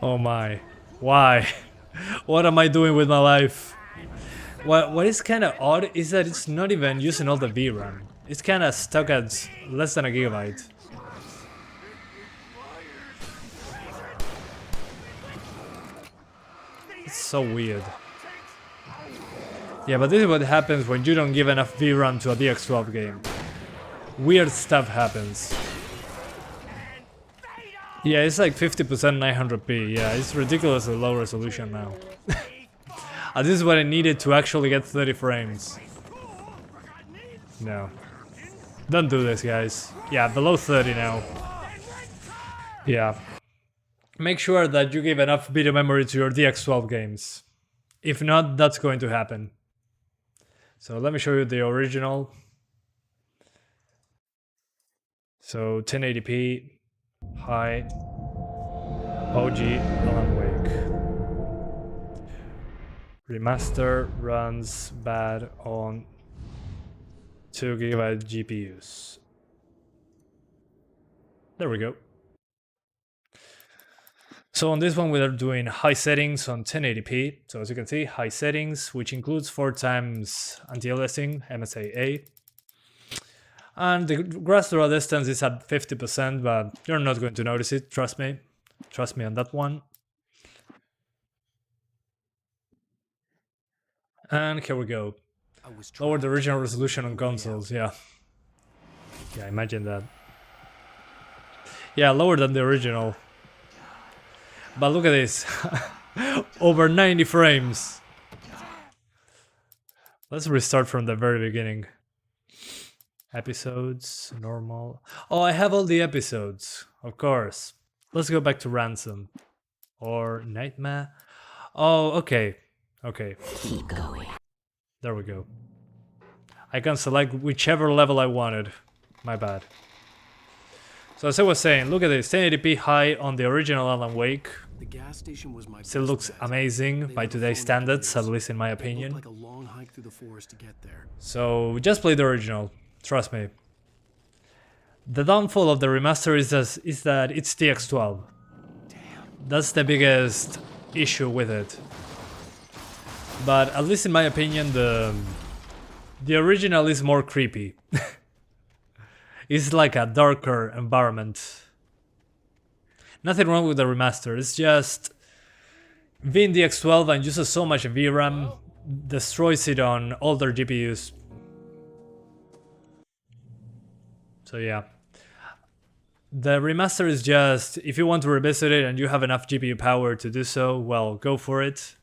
Oh my, why? What am I doing with my life? What is kind of odd is that it's not even using all the VRAM. It's kind of stuck at less than a gigabyte. It's so weird. Yeah, but this is what happens when you don't give enough VRAM to a DX12 game. Weird stuff happens. Yeah, it's like 50% 900p. Yeah, it's ridiculously low resolution now. And this is what I needed to actually get 30 frames. No. Don't do this, guys. Yeah, below 30 now. Yeah. Make sure that you give enough video memory to your DX12 games. If not, that's going to happen. So let me show you the original. So 1080p, high, OG, Alan Wake. Remaster runs bad on 2 GB GPUs. There we go. So on this one we are doing high settings on 1080p. So as you can see, high settings, which includes 4 times anti-aliasing, MSAA. And the grass draw distance is at 50%, but you're not going to notice it, trust me. Trust me on that one. And here we go. Lower the original resolution on consoles, yeah. Yeah, imagine that. Yeah, lower than the original. But look at this. Over 90 frames. Let's restart from the very beginning. Episodes, normal. Oh, I have all the episodes, of course. Let's go back to Ransom. Or Nightmare. Oh, okay. Okay. Keep going. There we go. I can select whichever level I wanted. My bad. So as I was saying, look at this, 1080p high on the original Alan Wake. The gas station was my Still best looks bet. amazing They by had a today's phone standards, at interface. least in my It looked opinion. like a long hike through the forest to get there. So just play the original, trust me. The downfall of the remaster is that it's DX12. That's the biggest issue with it. But at least in my opinion, the original is more creepy. It's like a darker environment. Nothing wrong with the remaster, it's just being DX12 and uses so much VRAM destroys it on older GPUs. So yeah. The remaster is just, if you want to revisit it and you have enough GPU power to do so, well, go for it.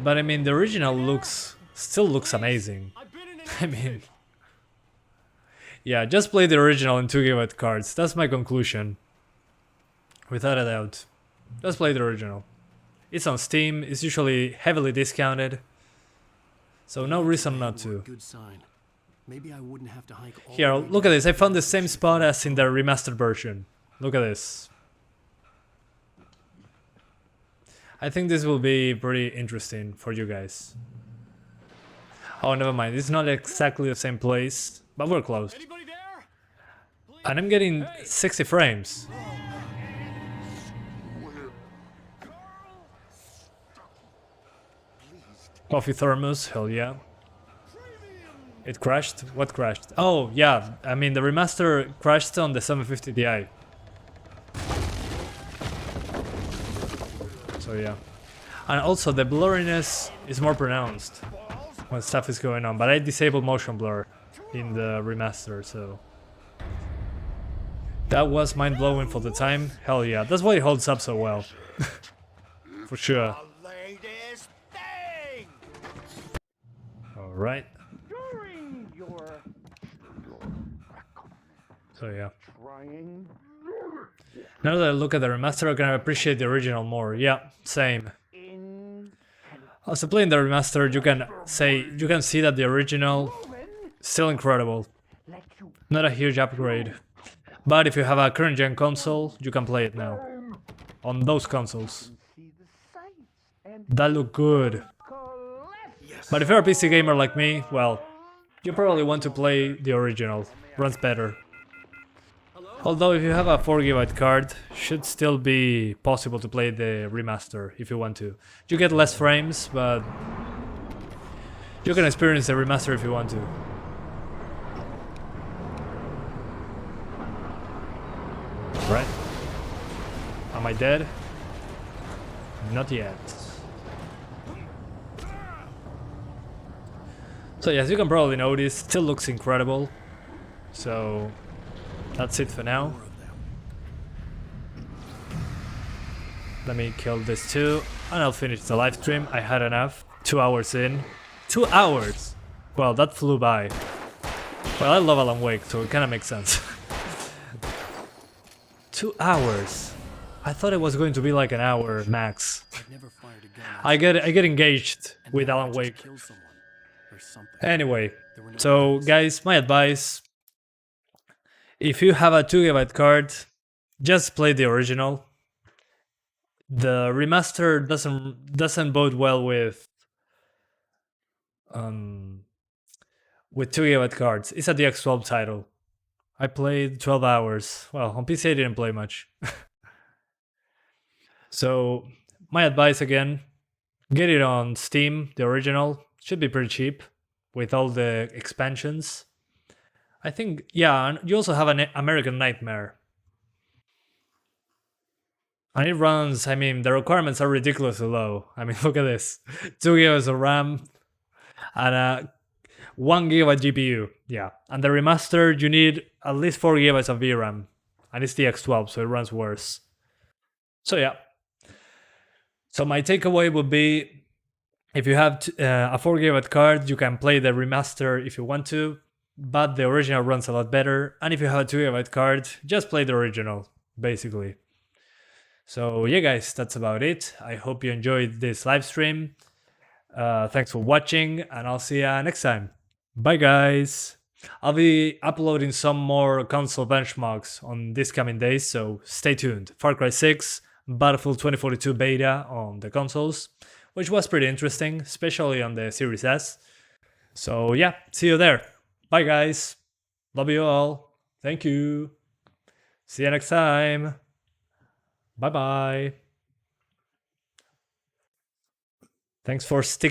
But I mean, the original still looks amazing. I mean, yeah, just play the original in 2 GB cards. That's my conclusion. Without a doubt. Just play the original. It's on Steam, it's usually heavily discounted. So no reason not to. Good sign. Maybe I wouldn't have to hike all Here, the way look at down. this. I found the same spot as in the remastered version. Look at this. I think this will be pretty interesting for you guys. Oh, never mind. It's not exactly the same place, but we're close. Anybody there? And I'm getting 60 frames. Coffee thermos, hell yeah. It crashed? What crashed? Oh, yeah, I mean the remaster crashed on the 750 Ti. So yeah. And also the blurriness is more pronounced when stuff is going on, but I disabled motion blur in the remaster, so... That was mind-blowing for the time, hell yeah, that's why it holds up so well. For sure. The latest thing! Alright. Hurry! So yeah. Now that I look at the remaster, I can appreciate the original more. Yeah, same. Also playing the remastered, you can see that the original still incredible. Not a huge upgrade. But if you have a current gen console, you can play it now. On those consoles. That look good. But if you're a PC gamer like me, well, you probably want to play the original. Runs better. Although if you have a 4GB card, should still be possible to play the remaster if you want to. You get less frames, but you can experience the remaster if you want to. Right? Am I dead? Not yet. So yes, you can probably notice, still looks incredible. So that's it for now. Let me kill this too, and I'll finish the live stream. I had enough. 2 hours in. 2 hours! Well, that flew by. Well, I love Alan Wake, so it kinda makes sense. 2 hours. I thought it was going to be like an hour max. I get engaged with Alan Wake. Anyway, so guys, my advice: if you have a 2GB card, just play the original. The remaster doesn't bode well with 2GB cards. It's a DX12 title. I played 12 hours. Well, on PC I didn't play much. So, my advice again, get it on Steam, the original. Should be pretty cheap with all the expansions. I think, yeah, and you also have an American Nightmare. And it runs, I mean, the requirements are ridiculously low. I mean, look at this. 2 GB of RAM and a 1 GB GPU. Yeah, and the remastered, you need at least 4 GB of VRAM. And it's the X12, so it runs worse. So yeah. So my takeaway would be, if you have a 4 GB card, you can play the remaster if you want to, but the original runs a lot better. And if you have a 2 GB card, just play the original, basically. So yeah guys, that's about it. I hope you enjoyed this live stream. Thanks for watching, and I'll see you next time. Bye guys! I'll be uploading some more console benchmarks on these coming days, so stay tuned. Far Cry 6, Battlefield 2042 beta on the consoles, which was pretty interesting, especially on the Series S. So yeah, see you there. Bye guys! Love you all. Thank you. See you next time. Bye bye. Thanks for sticking